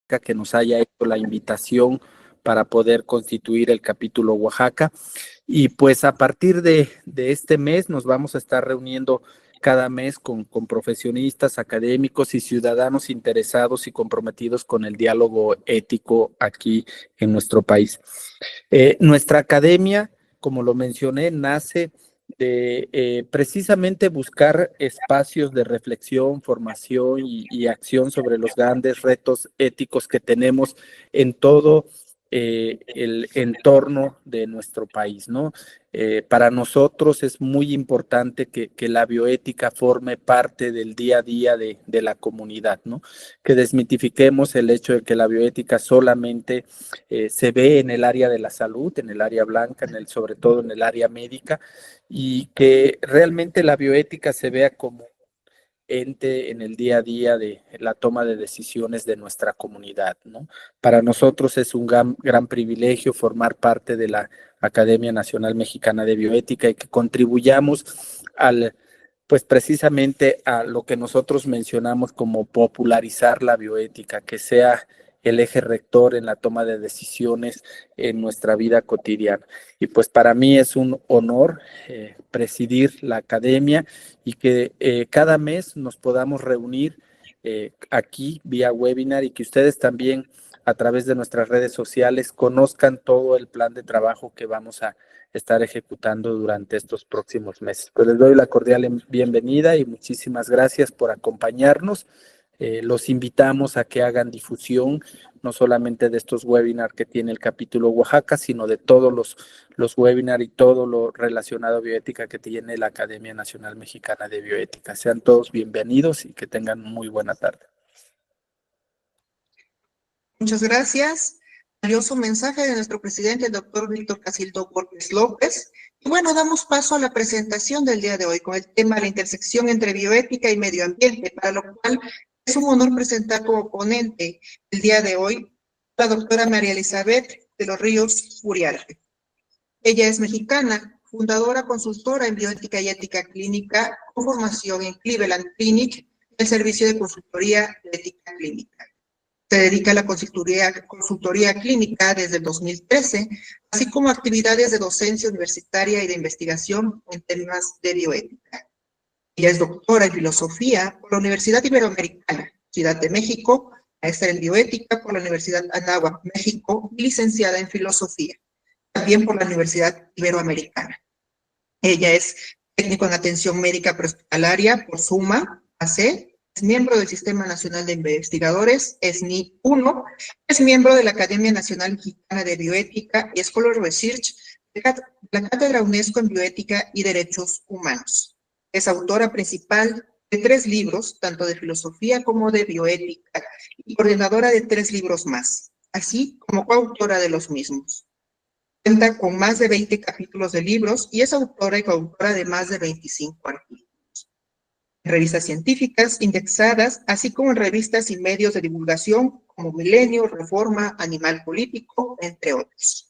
que nos haya hecho la invitación para poder constituir el capítulo Oaxaca. Y pues a partir de este mes nos vamos a estar reuniendo cada mes con profesionistas, académicos y ciudadanos interesados y comprometidos con el diálogo ético aquí en nuestro país. Nuestra academia, como lo mencioné, nace de precisamente buscar espacios de reflexión, formación y acción sobre los grandes retos éticos que tenemos en todo el entorno de nuestro país, ¿no? Para nosotros es muy importante que la bioética forme parte del día a día de la comunidad, ¿no? Que desmitifiquemos el hecho de que la bioética solamente se ve en el área de la salud, en el área blanca, sobre todo en el área médica, y que realmente la bioética se vea como ente en el día a día de la toma de decisiones de nuestra comunidad, ¿no? Para nosotros es un gran privilegio formar parte de la Academia Nacional Mexicana de Bioética y que contribuyamos pues precisamente a lo que nosotros mencionamos como popularizar la bioética, que sea el eje rector en la toma de decisiones en nuestra vida cotidiana. Y pues para mí es un honor presidir la academia y que cada mes nos podamos reunir aquí vía webinar y que ustedes también a través de nuestras redes sociales conozcan todo el plan de trabajo que vamos a estar ejecutando durante estos próximos meses. Pues les doy la cordial bienvenida y muchísimas gracias por acompañarnos. Los invitamos a que hagan difusión, no solamente de estos webinars que tiene el capítulo Oaxaca, sino de todos los webinars y todo lo relacionado a bioética que tiene la Academia Nacional Mexicana de Bioética. Sean todos bienvenidos y que tengan muy buena tarde. Muchas gracias. Valioso mensaje de nuestro presidente, el doctor Víctor Casildo Borges López. Y bueno, damos paso a la presentación del día de hoy con el tema la intersección entre bioética y medio ambiente, para lo cual es un honor presentar como ponente el día de hoy a la doctora María Elizabeth de los Ríos Uriarte. Ella es mexicana, fundadora, consultora en bioética y ética clínica, con formación en Cleveland Clinic, el servicio de consultoría de ética clínica. Se dedica a la consultoría clínica desde el 2013, así como actividades de docencia universitaria y de investigación en temas de bioética. Ella es doctora en filosofía por la Universidad Iberoamericana, Ciudad de México, maestra en bioética por la Universidad Anáhuac, México, y licenciada en filosofía, también por la Universidad Iberoamericana. Ella es técnico en atención médica prehospitalaria por SUMA, AC, es miembro del Sistema Nacional de Investigadores, SNI 1, es miembro de la Academia Nacional Mexicana de Bioética y Scholar Research de la Cátedra UNESCO en Bioética y Derechos Humanos. Es autora principal de 3 libros, tanto de filosofía como de bioética, y coordinadora de 3 libros más, así como coautora de los mismos. Cuenta con más de 20 capítulos de libros y es autora y coautora de más de 25 artículos. En revistas científicas indexadas, así como en revistas y medios de divulgación como Milenio, Reforma, Animal Político, entre otros.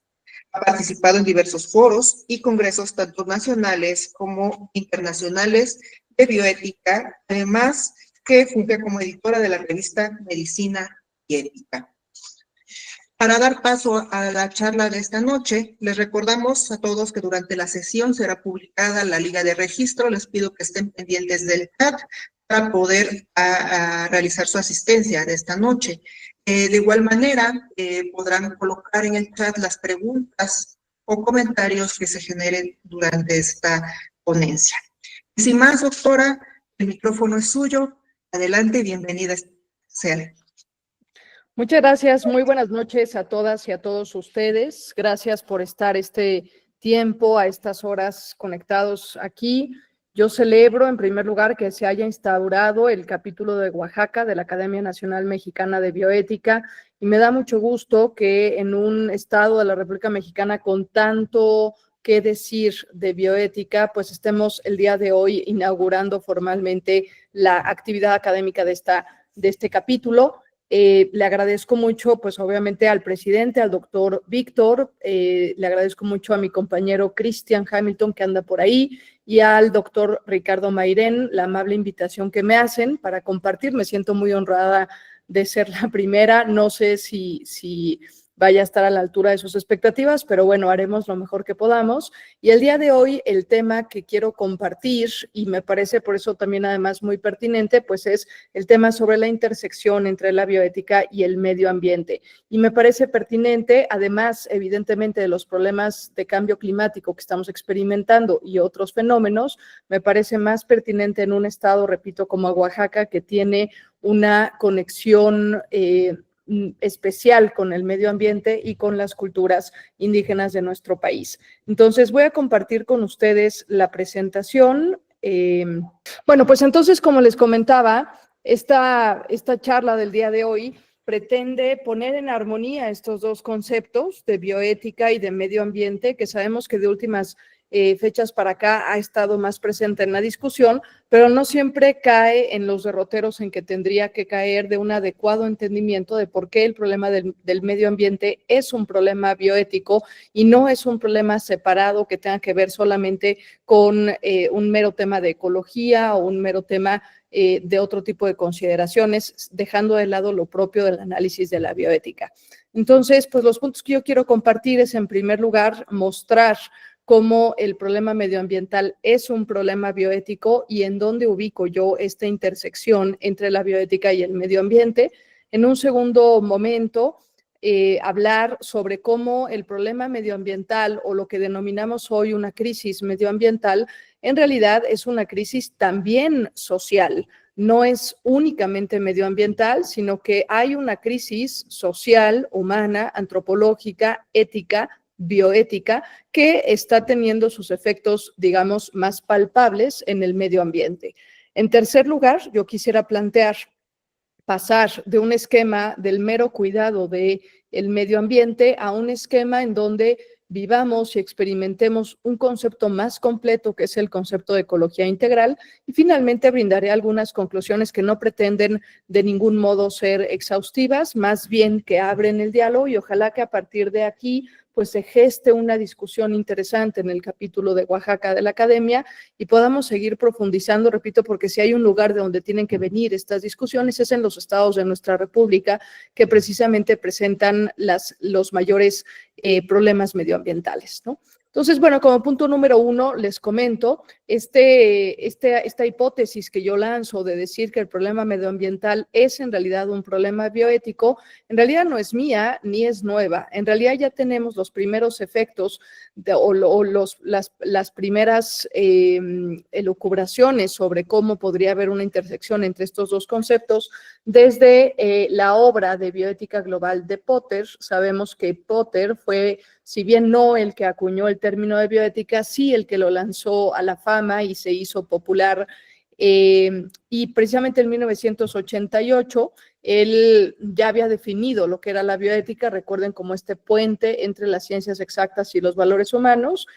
Ha participado en diversos foros y congresos tanto nacionales como internacionales de bioética, además que funge como editora de la revista Medicina y Ética. Para dar paso a la charla de esta noche, les recordamos a todos que durante la sesión será publicada la liga de registro. Les pido que estén pendientes del chat para poder realizar su asistencia de esta noche. De igual manera, podrán colocar en el chat las preguntas o comentarios que se generen durante esta ponencia. Y sin más, doctora, el micrófono es suyo. Adelante, bienvenida sea. Muchas gracias, muy buenas noches a todas y a todos ustedes. Gracias por estar este tiempo, a estas horas conectados aquí. Yo celebro en primer lugar que se haya instaurado el capítulo de Oaxaca de la Academia Nacional Mexicana de Bioética y me da mucho gusto que en un estado de la República Mexicana con tanto que decir de bioética, pues estemos el día de hoy inaugurando formalmente la actividad académica de este capítulo. Le agradezco mucho, pues obviamente al presidente, al doctor Víctor, le agradezco mucho a mi compañero Christian Hamilton que anda por ahí y al doctor Ricardo Mairén, la amable invitación que me hacen para compartir. Me siento muy honrada de ser la primera. No sé si vaya a estar a la altura de sus expectativas, pero bueno, haremos lo mejor que podamos. Y el día de hoy, el tema que quiero compartir, y me parece por eso también además muy pertinente, pues es el tema sobre la intersección entre la bioética y el medio ambiente. Y me parece pertinente, además, evidentemente, de los problemas de cambio climático que estamos experimentando y otros fenómenos, me parece más pertinente en un estado, repito, como Oaxaca, que tiene una conexión especial con el medio ambiente y con las culturas indígenas de nuestro país. Entonces, voy a compartir con ustedes la presentación. Bueno, pues entonces, como les comentaba, esta charla del día de hoy pretende poner en armonía estos dos conceptos de bioética y de medio ambiente, que sabemos que de últimas fechas para acá ha estado más presente en la discusión, pero no siempre cae en los derroteros en que tendría que caer de un adecuado entendimiento de por qué el problema del medio ambiente es un problema bioético y no es un problema separado que tenga que ver solamente con un mero tema de ecología o un mero tema de otro tipo de consideraciones, dejando de lado lo propio del análisis de la bioética. Entonces, pues los puntos que yo quiero compartir es, en primer lugar, mostrar cómo el problema medioambiental es un problema bioético y en dónde ubico yo esta intersección entre la bioética y el medio ambiente. En un segundo momento, hablar sobre cómo el problema medioambiental, o lo que denominamos hoy una crisis medioambiental, en realidad es una crisis también social. No es únicamente medioambiental, sino que hay una crisis social, humana, antropológica, ética, bioética, que está teniendo sus efectos, digamos, más palpables en el medio ambiente. En tercer lugar, yo quisiera plantear pasar de un esquema del mero cuidado del medio ambiente a un esquema en donde vivamos y experimentemos un concepto más completo, que es el concepto de ecología integral, y finalmente brindaré algunas conclusiones que no pretenden de ningún modo ser exhaustivas, más bien que abren el diálogo, y ojalá que a partir de aquí pues se geste una discusión interesante en el capítulo de Oaxaca de la Academia y podamos seguir profundizando, repito, porque si hay un lugar de donde tienen que venir estas discusiones es en los estados de nuestra República, que precisamente presentan los mayores problemas medioambientales, ¿no? Entonces, bueno, como punto número uno, les comento, esta hipótesis que yo lanzo de decir que el problema medioambiental es en realidad un problema bioético, en realidad no es mía ni es nueva. En realidad ya tenemos los primeros efectos las primeras elucubraciones sobre cómo podría haber una intersección entre estos dos conceptos desde la obra de Bioética Global de Potter. Sabemos que Potter fue, si bien no el que acuñó el término de bioética, sí el que lo lanzó a la fama y se hizo popular. Y precisamente en 1988 él ya había definido lo que era la bioética, recuerden, como este puente entre las ciencias exactas y los valores humanos,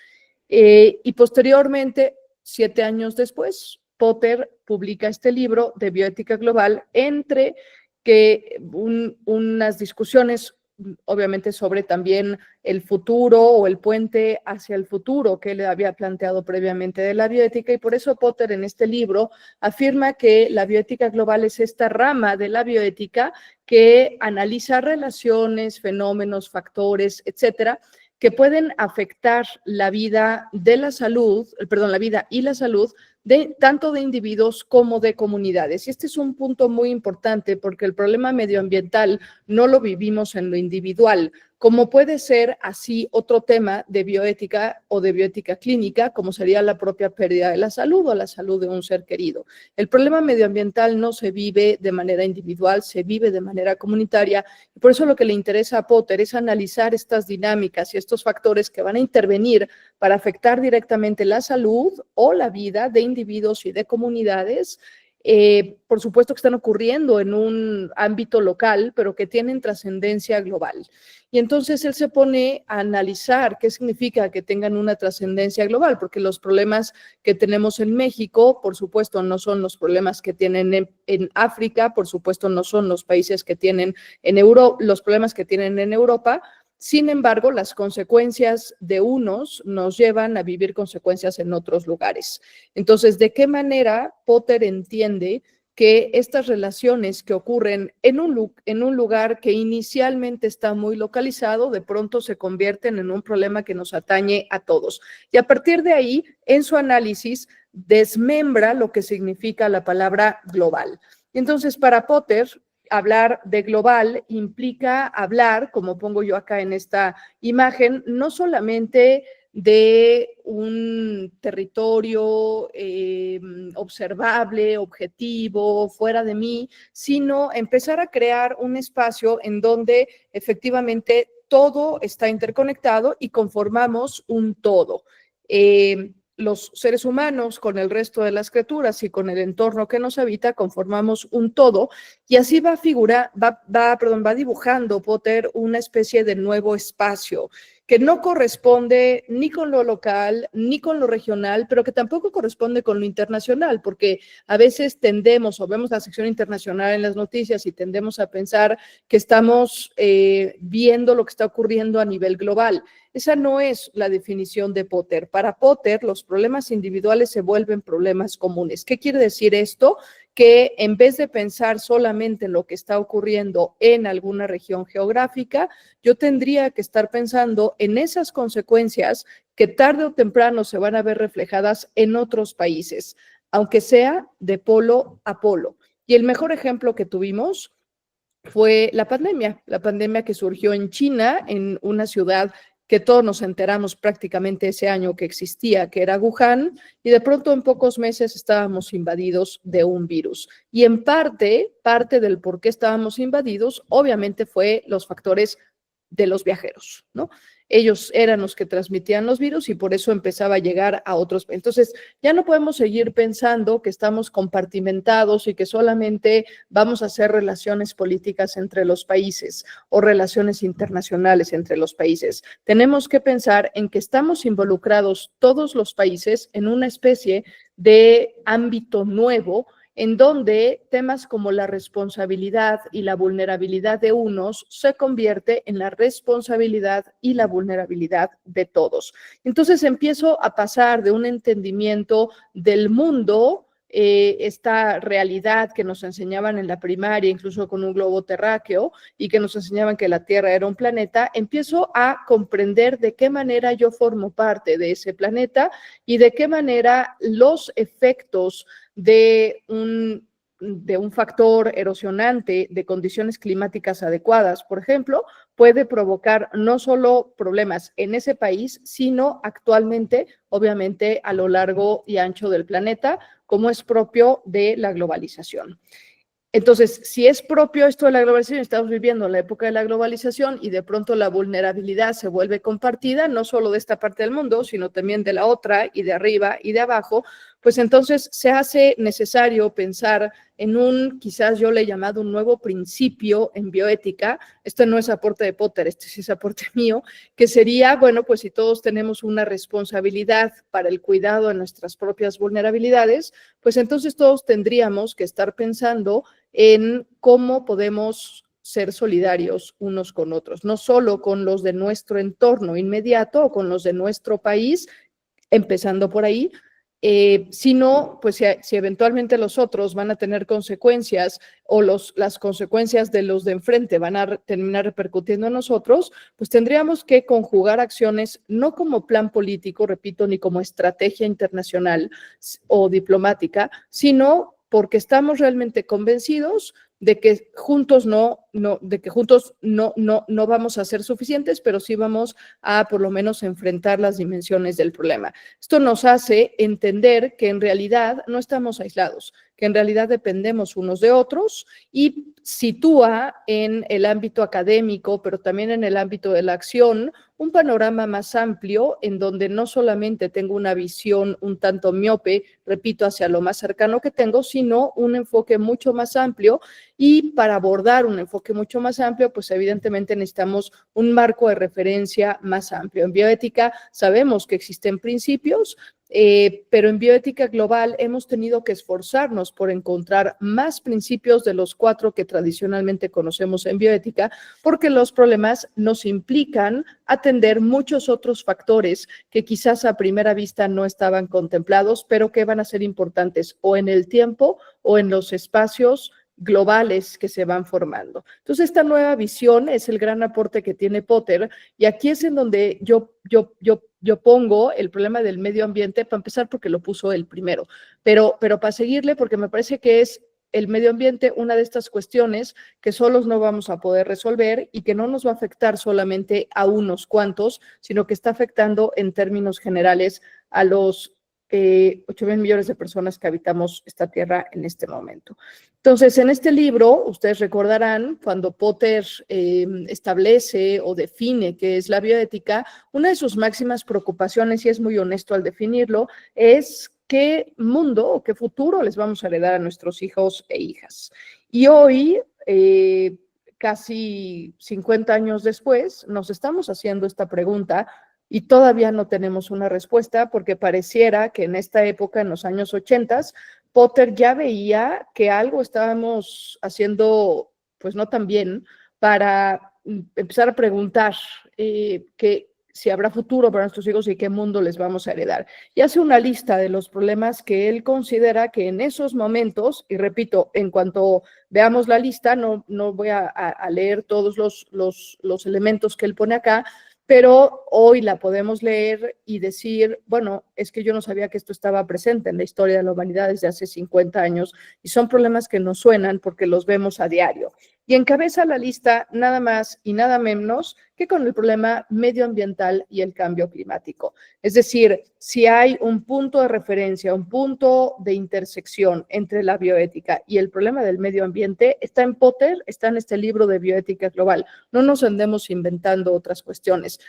y posteriormente, 7 años después, Potter publica este libro de Bioética Global, entre que unas discusiones obviamente sobre también el futuro o el puente hacia el futuro que él había planteado previamente de la bioética, y por eso Potter en este libro afirma que la bioética global es esta rama de la bioética que analiza relaciones, fenómenos, factores, etcétera, que pueden afectar la vida de la salud, la vida y la salud tanto de individuos como de comunidades. Y este es un punto muy importante porque el problema medioambiental no lo vivimos en lo individual, como puede ser así otro tema de bioética o de bioética clínica, como sería la propia pérdida de la salud o la salud de un ser querido. El problema medioambiental no se vive de manera individual, se vive de manera comunitaria, y por eso lo que le interesa a Potter es analizar estas dinámicas y estos factores que van a intervenir para afectar directamente la salud o la vida de individuos y de comunidades, por supuesto que están ocurriendo en un ámbito local, pero que tienen trascendencia global. Y entonces él se pone a analizar qué significa que tengan una trascendencia global, porque los problemas que tenemos en México, por supuesto, no son los problemas que tienen en África, por supuesto, no son los países que tienen en Europa, los problemas que tienen en Europa. Sin embargo, las consecuencias de unos nos llevan a vivir consecuencias en otros lugares. Entonces, ¿de qué manera Potter entiende que estas relaciones que ocurren en un lugar que inicialmente está muy localizado, de pronto se convierten en un problema que nos atañe a todos. Y a partir de ahí, en su análisis, desmembra lo que significa la palabra global. Entonces, para Potter, hablar de global implica hablar, como pongo yo acá en esta imagen, no solamente de un territorio observable, objetivo, fuera de mí, sino empezar a crear un espacio en donde efectivamente todo está interconectado y conformamos un todo. Los seres humanos con el resto de las criaturas y con el entorno que nos habita conformamos un todo, y así va dibujando Potter una especie de nuevo espacio que no corresponde ni con lo local ni con lo regional, pero que tampoco corresponde con lo internacional, porque a veces tendemos o vemos la sección internacional en las noticias y tendemos a pensar que estamos viendo lo que está ocurriendo a nivel global. Esa no es la definición de Potter. Para Potter, los problemas individuales se vuelven problemas comunes. ¿Qué quiere decir esto? Que en vez de pensar solamente en lo que está ocurriendo en alguna región geográfica, yo tendría que estar pensando en esas consecuencias que tarde o temprano se van a ver reflejadas en otros países, aunque sea de polo a polo. Y el mejor ejemplo que tuvimos fue la pandemia que surgió en China, en una ciudad que todos nos enteramos prácticamente ese año que existía, que era Wuhan, y de pronto en pocos meses estábamos invadidos de un virus. Y en parte del por qué estábamos invadidos, obviamente fue los factores de los viajeros, ¿no? Ellos eran los que transmitían los virus y por eso empezaba a llegar a otros. Entonces, ya no podemos seguir pensando que estamos compartimentados y que solamente vamos a hacer relaciones políticas entre los países o relaciones internacionales entre los países. Tenemos que pensar en que estamos involucrados todos los países en una especie de ámbito nuevo en donde temas como la responsabilidad y la vulnerabilidad de unos se convierte en la responsabilidad y la vulnerabilidad de todos. Entonces empiezo a pasar de un entendimiento del mundo, esta realidad que nos enseñaban en la primaria, incluso con un globo terráqueo, y que nos enseñaban que la Tierra era un planeta, empiezo a comprender de qué manera yo formo parte de ese planeta y de qué manera los efectos de un factor erosionante de condiciones climáticas adecuadas, por ejemplo, puede provocar no solo problemas en ese país, sino actualmente, obviamente, a lo largo y ancho del planeta, como es propio de la globalización. Entonces, si es propio esto de la globalización, estamos viviendo la época de la globalización y de pronto la vulnerabilidad se vuelve compartida, no solo de esta parte del mundo, sino también de la otra y de arriba y de abajo, pues entonces se hace necesario pensar en quizás yo le he llamado un nuevo principio en bioética. Esto no es aporte de Potter, este sí es aporte mío, que sería, bueno, pues si todos tenemos una responsabilidad para el cuidado de nuestras propias vulnerabilidades, pues entonces todos tendríamos que estar pensando en cómo podemos ser solidarios unos con otros, no solo con los de nuestro entorno inmediato o con los de nuestro país, empezando por ahí, sino pues si eventualmente los otros van a tener consecuencias o las consecuencias de los de enfrente van a terminar repercutiendo en nosotros, pues tendríamos que conjugar acciones no como plan político, repito, ni como estrategia internacional o diplomática, sino porque estamos realmente convencidos de que juntos no vamos a ser suficientes, pero sí vamos a por lo menos enfrentar las dimensiones del problema. Esto nos hace entender que en realidad no estamos aislados, que en realidad dependemos unos de otros y sitúa en el ámbito académico, pero también en el ámbito de la acción, un panorama más amplio en donde no solamente tengo una visión un tanto miope, repito, hacia lo más cercano que tengo, sino un enfoque mucho más amplio. Y para abordar un enfoque mucho más amplio, pues evidentemente necesitamos un marco de referencia más amplio. En bioética sabemos que existen principios pero en bioética global hemos tenido que esforzarnos por encontrar más principios de los 4 que tradicionalmente conocemos en bioética, porque los problemas nos implican atender muchos otros factores que quizás a primera vista no estaban contemplados, pero que van a ser importantes o en el tiempo o en los espacios globales que se van formando. Entonces, esta nueva visión es el gran aporte que tiene Potter, y aquí es en donde yo pongo el problema del medio ambiente, para empezar porque lo puso él primero, pero para seguirle, porque me parece que es el medio ambiente una de estas cuestiones que solos no vamos a poder resolver y que no nos va a afectar solamente a unos cuantos, sino que está afectando en términos generales a los 8,000 millones de personas que habitamos esta tierra en este momento. Entonces, en este libro, ustedes recordarán, cuando Potter establece o define qué es la bioética, una de sus máximas preocupaciones, y es muy honesto al definirlo, es qué mundo o qué futuro les vamos a heredar a nuestros hijos e hijas. Y hoy, casi 50 años después, nos estamos haciendo esta pregunta y todavía no tenemos una respuesta, porque pareciera que en esta época, en los años 80, Potter ya veía que algo estábamos haciendo, pues no tan bien, para empezar a preguntar si habrá futuro para nuestros hijos y qué mundo les vamos a heredar. Y hace una lista de los problemas que él considera que en esos momentos, y repito, en cuanto veamos la lista, no voy a leer todos los elementos que él pone acá, pero hoy la podemos leer y decir, bueno, es que yo no sabía que esto estaba presente en la historia de la humanidad desde hace 50 años, y son problemas que nos suenan porque los vemos a diario. Y encabeza la lista nada más y nada menos que con el problema medioambiental y el cambio climático. Es decir, si hay un punto de referencia, un punto de intersección entre la bioética y el problema del medio ambiente, está en Potter, está en este libro de bioética global. No nos andemos inventando otras cuestiones.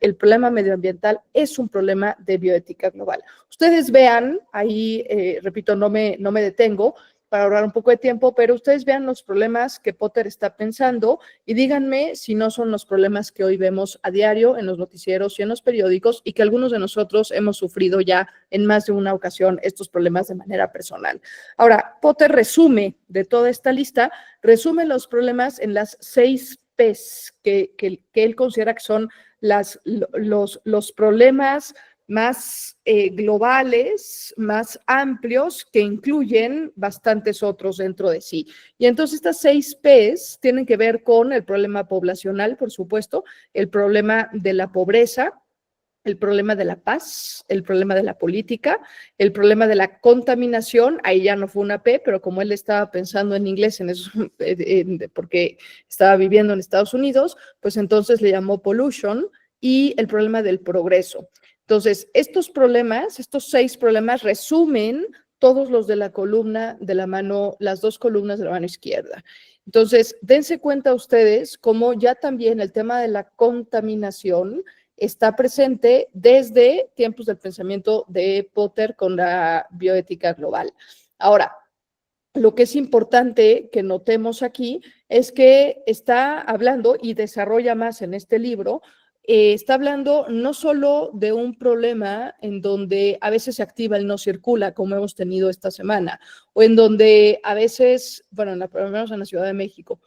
El problema medioambiental es un problema de bioética global. Ustedes vean, ahí, repito, no me detengo para ahorrar un poco de tiempo, pero ustedes vean los problemas que Potter está pensando y díganme si no son los problemas que hoy vemos a diario en los noticieros y en los periódicos, y que algunos de nosotros hemos sufrido ya en más de una ocasión estos problemas de manera personal. Ahora, Potter resume de toda esta lista, resume los problemas en las 6 P's que él considera que son los problemas más globales, más amplios, que incluyen bastantes otros dentro de sí. Y entonces estas 6 P's tienen que ver con el problema poblacional, por supuesto, el problema de la pobreza, el problema de la paz, el problema de la política, el problema de la contaminación. Ahí ya no fue una P, pero como él estaba pensando en inglés en eso, porque estaba viviendo en Estados Unidos, pues entonces le llamó pollution, y el problema del progreso. Entonces, estos 6 problemas resumen todos los de la columna de la mano, las 2 columnas de la mano izquierda. Entonces, dense cuenta ustedes cómo ya también el tema de la contaminación está presente desde tiempos del pensamiento de Potter con la bioética global. Ahora, lo que es importante que notemos aquí es que está hablando, y desarrolla más en este libro, está hablando no solo de un problema en donde a veces se activa el no circula, como hemos tenido esta semana, o en donde a veces, bueno, por lo menos en la Ciudad de México,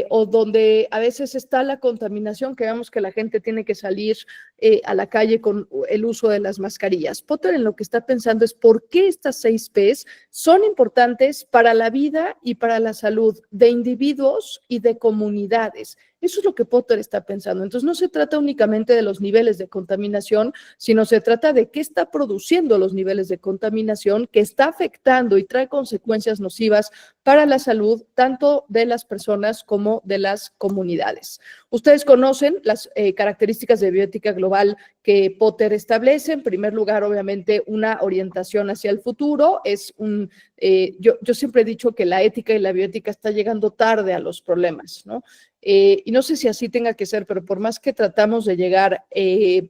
o donde a veces está la contaminación, que vemos que la gente tiene que salir a la calle con el uso de las mascarillas. Potter en lo que está pensando es por qué estas 6 P's son importantes para la vida y para la salud de individuos y de comunidades. Eso es lo que Potter está pensando. Entonces, no se trata únicamente de los niveles de contaminación, sino se trata de qué está produciendo los niveles de contaminación, que está afectando y trae consecuencias nocivas para la salud, tanto de las personas como de las comunidades. Ustedes conocen las características de bioética global que Potter establece. En primer lugar, obviamente, una orientación hacia el futuro. Yo siempre he dicho que la ética y la bioética está llegando tarde a los problemas, ¿no? Y no sé si así tenga que ser, pero por más que tratamos de llegar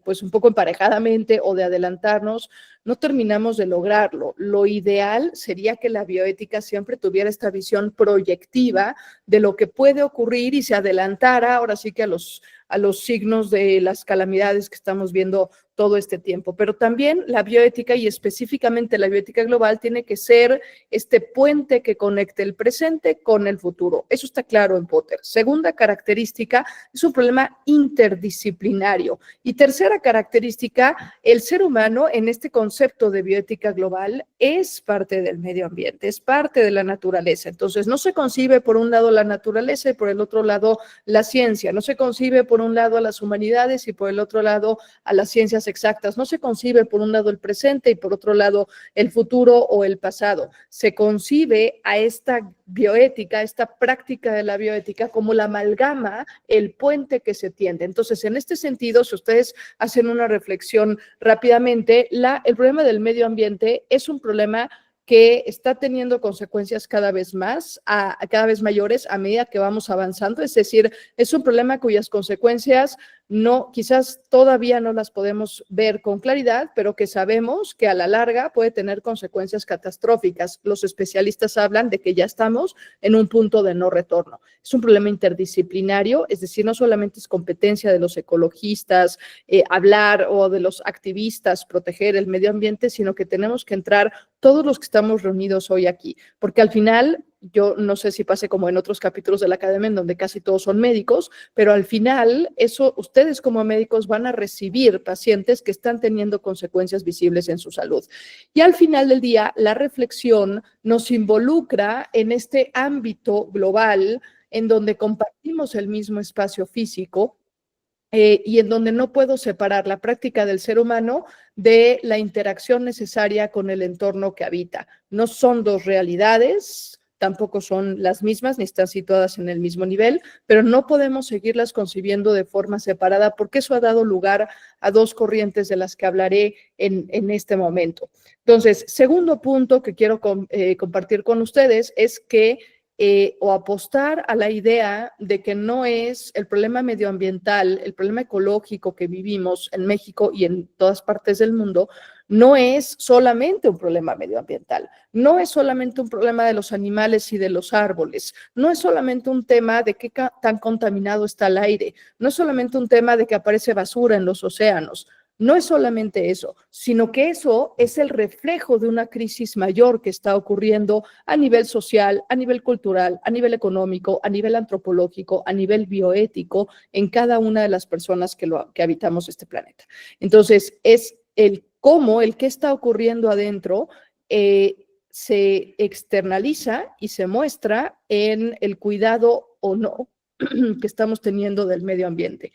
pues un poco emparejadamente o de adelantarnos, no terminamos de lograrlo. Lo ideal sería que la bioética siempre tuviera esta visión proyectiva de lo que puede ocurrir y se adelantara ahora sí que a los signos de las calamidades que estamos viendo todo este tiempo. Pero también la bioética, y específicamente la bioética global, tiene que ser este puente que conecte el presente con el futuro. Eso está claro en Potter. Segunda característica, es un problema interdisciplinario. Y tercera característica, el ser humano en este concepto de bioética global es parte del medio ambiente, es parte de la naturaleza. Entonces, no se concibe por un lado la naturaleza y por el otro lado la ciencia. No se concibe por un lado a las humanidades y por el otro lado a las ciencias exactas. No se concibe por un lado el presente y por otro lado el futuro o el pasado. Se concibe a esta bioética, esta práctica de la bioética como la amalgama, el puente que se tiende. Entonces, en este sentido, si ustedes hacen una reflexión rápidamente, el problema del medio ambiente es un problema que está teniendo consecuencias cada vez mayores a medida que vamos avanzando. Es decir, es un problema cuyas consecuencias quizás todavía no las podemos ver con claridad, pero que sabemos que a la larga puede tener consecuencias catastróficas. Los especialistas hablan de que ya estamos en un punto de no retorno. Es un problema interdisciplinario, es decir, no solamente es competencia de los ecologistas hablar o de los activistas proteger el medio ambiente, sino que tenemos que entrar todos los que estamos reunidos hoy aquí, porque al final, yo no sé si pase como en otros capítulos de la academia en donde casi todos son médicos, pero al final ustedes como médicos van a recibir pacientes que están teniendo consecuencias visibles en su salud. Y al final del día, la reflexión nos involucra en este ámbito global en donde compartimos el mismo espacio físico, y en donde no puedo separar la práctica del ser humano de la interacción necesaria con el entorno que habita. No son dos realidades, tampoco son las mismas, ni están situadas en el mismo nivel, pero no podemos seguirlas concibiendo de forma separada porque eso ha dado lugar a dos corrientes de las que hablaré en este momento. Entonces, segundo punto que quiero compartir con ustedes es que o apostar a la idea de que no es el problema medioambiental, el problema ecológico que vivimos en México y en todas partes del mundo, no es solamente un problema medioambiental, no es solamente un problema de los animales y de los árboles, no es solamente un tema de qué tan contaminado está el aire, no es solamente un tema de que aparece basura en los océanos. No es solamente eso, sino que eso es el reflejo de una crisis mayor que está ocurriendo a nivel social, a nivel cultural, a nivel económico, a nivel antropológico, a nivel bioético, en cada una de las personas que habitamos este planeta. Entonces, es el cómo, el qué está ocurriendo adentro, se externaliza y se muestra en el cuidado o no que estamos teniendo del medio ambiente.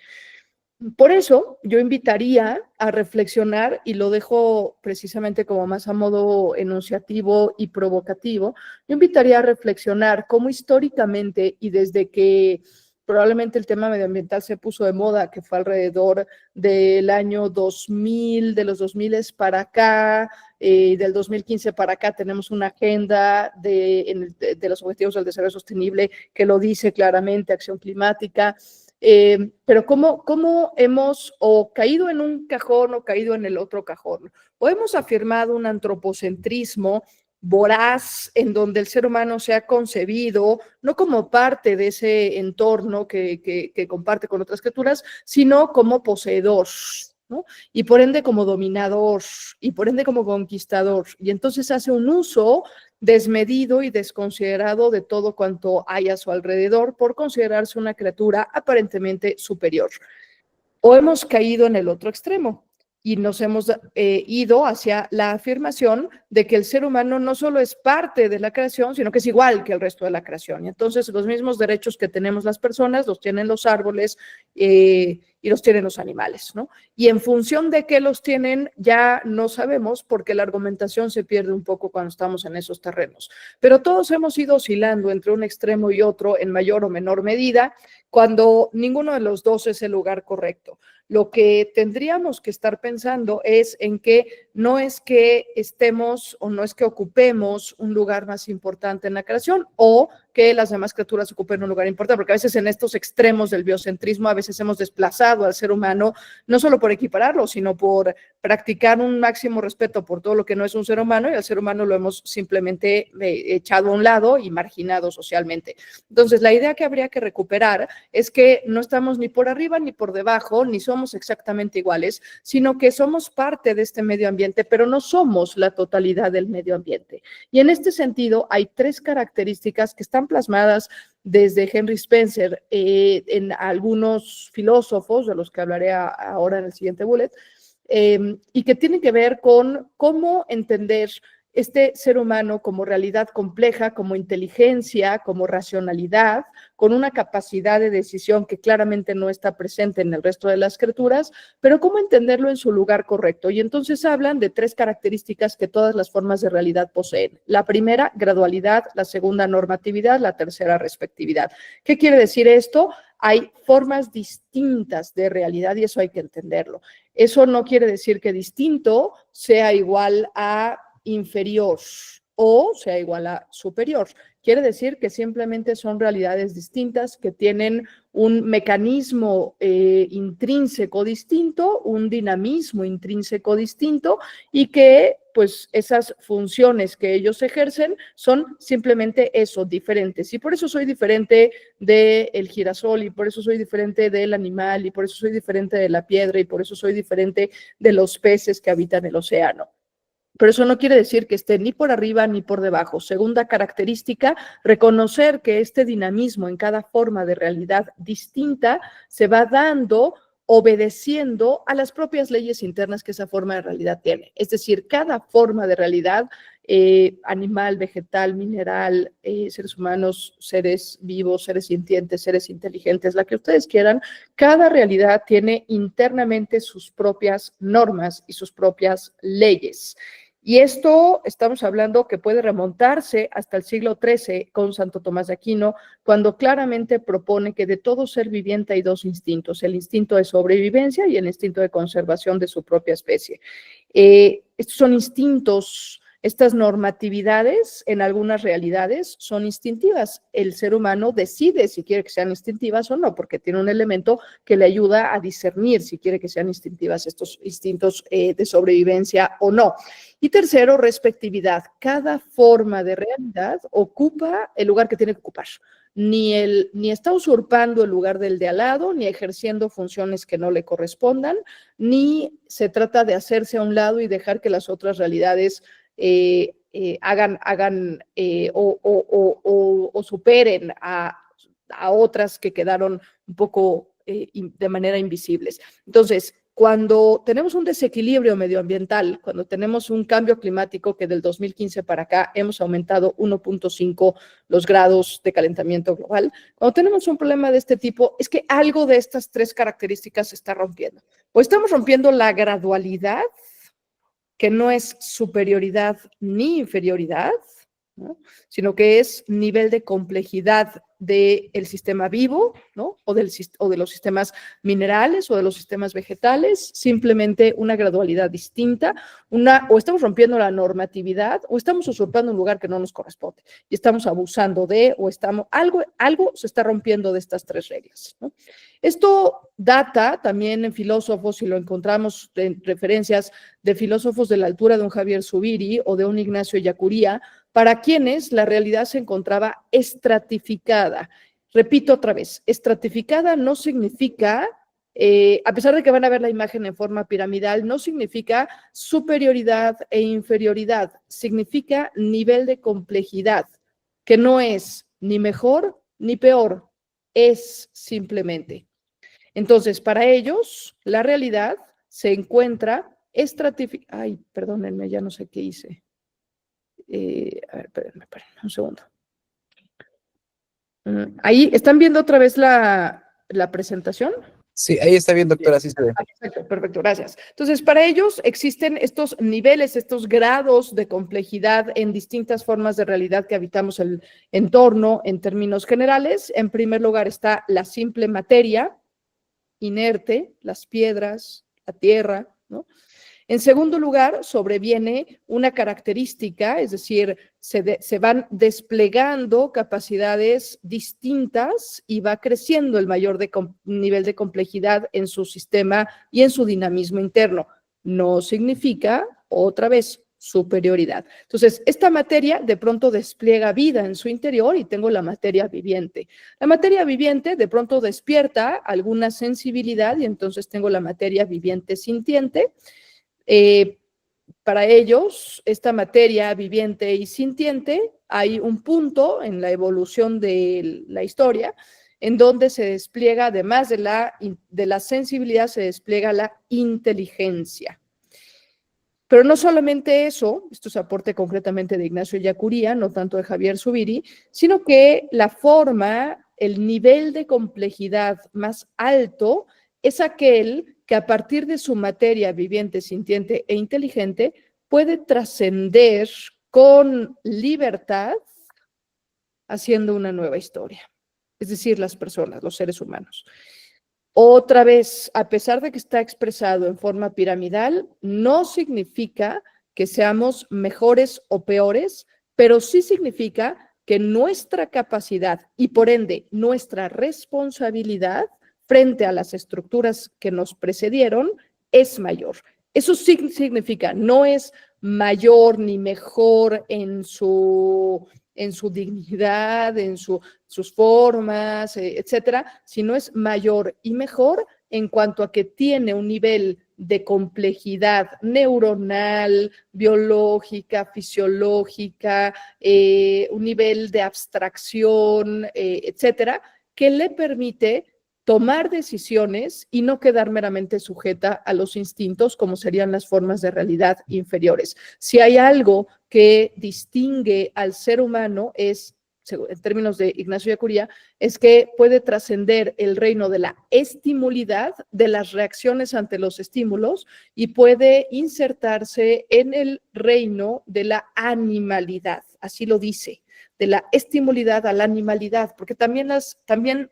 Por eso yo invitaría a reflexionar, y lo dejo precisamente como más a modo enunciativo y provocativo, yo invitaría a reflexionar cómo históricamente y desde que probablemente el tema medioambiental se puso de moda, que fue alrededor del año 2000, de los 2000 para acá, del 2015 para acá, tenemos una agenda de los Objetivos del Desarrollo Sostenible que lo dice claramente, acción climática. Pero ¿cómo hemos o caído en un cajón o caído en el otro cajón? O hemos afirmado un antropocentrismo voraz en donde el ser humano se ha concebido no como parte de ese entorno que comparte con otras criaturas, sino como poseedor, ¿no? Y por ende como dominador, y por ende como conquistador. Y entonces hace un uso desmedido y desconsiderado de todo cuanto hay a su alrededor por considerarse una criatura aparentemente superior. O hemos caído en el otro extremo y nos hemos ido hacia la afirmación de que el ser humano no solo es parte de la creación, sino que es igual que el resto de la creación. Y entonces los mismos derechos que tenemos las personas los tienen los árboles y los tienen los animales, ¿no? Y en función de qué los tienen ya no sabemos, porque la argumentación se pierde un poco cuando estamos en esos terrenos. Pero todos hemos ido oscilando entre un extremo y otro en mayor o menor medida, cuando ninguno de los dos es el lugar correcto. Lo que tendríamos que estar pensando es en que no es que estemos o no es que ocupemos un lugar más importante en la creación o que las demás criaturas ocupen un lugar importante, porque a veces en estos extremos del biocentrismo a veces hemos desplazado al ser humano, no solo por equipararlo, sino por practicar un máximo respeto por todo lo que no es un ser humano, y al ser humano lo hemos simplemente echado a un lado y marginado socialmente. Entonces, la idea que habría que recuperar es que no estamos ni por arriba ni por debajo, ni somos somos exactamente iguales, sino que somos parte de este medio ambiente, pero no somos la totalidad del medio ambiente. Y en este sentido, hay 3 características que están plasmadas desde Henry Spencer en algunos filósofos, de los que hablaré ahora en el siguiente bullet, y que tienen que ver con cómo entender este ser humano como realidad compleja, como inteligencia, como racionalidad, con una capacidad de decisión que claramente no está presente en el resto de las criaturas, pero cómo entenderlo en su lugar correcto. Y entonces hablan de 3 características que todas las formas de realidad poseen. La primera, gradualidad; la segunda, normatividad; la tercera, respectividad. ¿Qué quiere decir esto? Hay formas distintas de realidad y eso hay que entenderlo. Eso no quiere decir que distinto sea igual a inferior o sea igual a superior. Quiere decir que simplemente son realidades distintas que tienen un mecanismo intrínseco distinto, un dinamismo intrínseco distinto y que pues esas funciones que ellos ejercen son simplemente eso, diferentes. Y por eso soy diferente del girasol y por eso soy diferente del animal y por eso soy diferente de la piedra y por eso soy diferente de los peces que habitan el océano. Pero eso no quiere decir que esté ni por arriba ni por debajo. Segunda característica, reconocer que este dinamismo en cada forma de realidad distinta se va dando obedeciendo a las propias leyes internas que esa forma de realidad tiene. Es decir, cada forma de realidad, animal, vegetal, mineral, seres humanos, seres vivos, seres sintientes, seres inteligentes, la que ustedes quieran, cada realidad tiene internamente sus propias normas y sus propias leyes. Y esto estamos hablando que puede remontarse hasta el siglo XIII con Santo Tomás de Aquino, cuando claramente propone que de todo ser viviente hay 2 instintos, el instinto de sobrevivencia y el instinto de conservación de su propia especie. Estos son instintos. Estas normatividades en algunas realidades son instintivas. El ser humano decide si quiere que sean instintivas o no, porque tiene un elemento que le ayuda a discernir si quiere que sean instintivas estos instintos de sobrevivencia o no. Y tercero, respectividad. Cada forma de realidad ocupa el lugar que tiene que ocupar. Ni está usurpando el lugar del de al lado, ni ejerciendo funciones que no le correspondan, ni se trata de hacerse a un lado y dejar que las otras realidades hagan o superen a otras que quedaron un poco de manera invisibles. Entonces, cuando tenemos un desequilibrio medioambiental, cuando tenemos un cambio climático que del 2015 para acá hemos aumentado 1.5 los grados de calentamiento global, cuando tenemos un problema de este tipo, es que algo de estas 3 características se está rompiendo. O estamos rompiendo la gradualidad, que no es superioridad ni inferioridad, ¿no? Sino que es nivel de complejidad del sistema vivo, ¿no? o de los sistemas minerales o de los sistemas vegetales, simplemente una gradualidad distinta, o estamos rompiendo la normatividad o estamos usurpando un lugar que no nos corresponde y estamos abusando algo se está rompiendo de estas 3 reglas, ¿no? Esto data también en filósofos, y lo encontramos en referencias de filósofos de la altura de un Javier Zubiri o de un Ignacio Ellacuría, para quienes la realidad se encontraba estratificada. Repito otra vez, estratificada no significa, a pesar de que van a ver la imagen en forma piramidal, no significa superioridad e inferioridad, significa nivel de complejidad, que no es ni mejor ni peor, es simplemente. Entonces, para ellos, la realidad se encuentra estratificada. Ay, perdónenme, ya no sé qué hice. A ver, espérenme, un segundo. Ahí, ¿están viendo otra vez la presentación? Sí, ahí está bien, doctora, sí se ve. Perfecto, perfecto, gracias. Entonces, para ellos existen estos niveles, estos grados de complejidad en distintas formas de realidad que habitamos el entorno en términos generales. En primer lugar está la simple materia inerte, las piedras, la tierra, ¿no? En segundo lugar, sobreviene una característica, es decir, se van desplegando capacidades distintas y va creciendo el mayor nivel de complejidad en su sistema y en su dinamismo interno. No significa, otra vez, superioridad. Entonces, esta materia de pronto despliega vida en su interior y tengo la materia viviente. La materia viviente de pronto despierta alguna sensibilidad y entonces tengo la materia viviente sintiente. Para ellos, esta materia viviente y sintiente, hay un punto en la evolución de la historia en donde se despliega, además de la sensibilidad, se despliega la inteligencia. Pero no solamente eso, esto es aporte concretamente de Ignacio Ellacuría, no tanto de Javier Zubiri, sino que la forma, el nivel de complejidad más alto es aquel que a partir de su materia viviente, sintiente e inteligente puede trascender con libertad haciendo una nueva historia. Es decir, las personas, los seres humanos. Otra vez, a pesar de que está expresado en forma piramidal, no significa que seamos mejores o peores, pero sí significa que nuestra capacidad y por ende nuestra responsabilidad frente a las estructuras que nos precedieron es mayor. Eso sí significa, no es mayor ni mejor en su dignidad, en sus formas, etcétera, sino es mayor y mejor en cuanto a que tiene un nivel de complejidad neuronal, biológica, fisiológica, un nivel de abstracción, etcétera, que le permite tomar decisiones y no quedar meramente sujeta a los instintos, como serían las formas de realidad inferiores. Si hay algo que distingue al ser humano es, en términos de Ignacio Ellacuría, es que puede trascender el reino de la estimulidad, de las reacciones ante los estímulos, y puede insertarse en el reino de la animalidad, así lo dice, de la estimulidad a la animalidad, porque también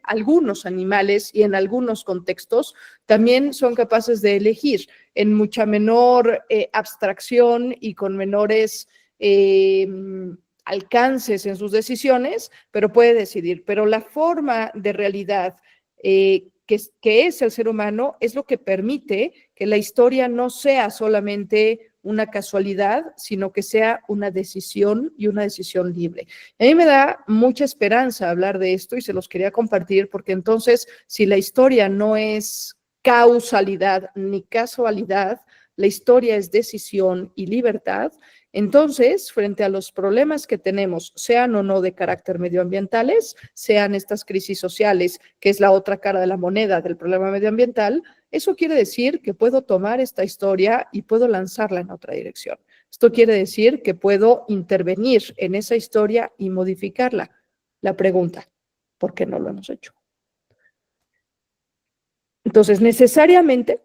algunos animales y en algunos contextos también son capaces de elegir en mucha menor abstracción y con menores alcances en sus decisiones, pero puede decidir. Pero la forma de realidad que es el ser humano es lo que permite que la historia no sea solamente una casualidad, sino que sea una decisión y una decisión libre. A mí me da mucha esperanza hablar de esto y se los quería compartir porque entonces, si la historia no es causalidad ni casualidad, la historia es decisión y libertad, entonces, frente a los problemas que tenemos, sean o no de carácter medioambientales, sean estas crisis sociales, que es la otra cara de la moneda del problema medioambiental, eso quiere decir que puedo tomar esta historia y puedo lanzarla en otra dirección. Esto quiere decir que puedo intervenir en esa historia y modificarla. La pregunta, ¿por qué no lo hemos hecho? Entonces, necesariamente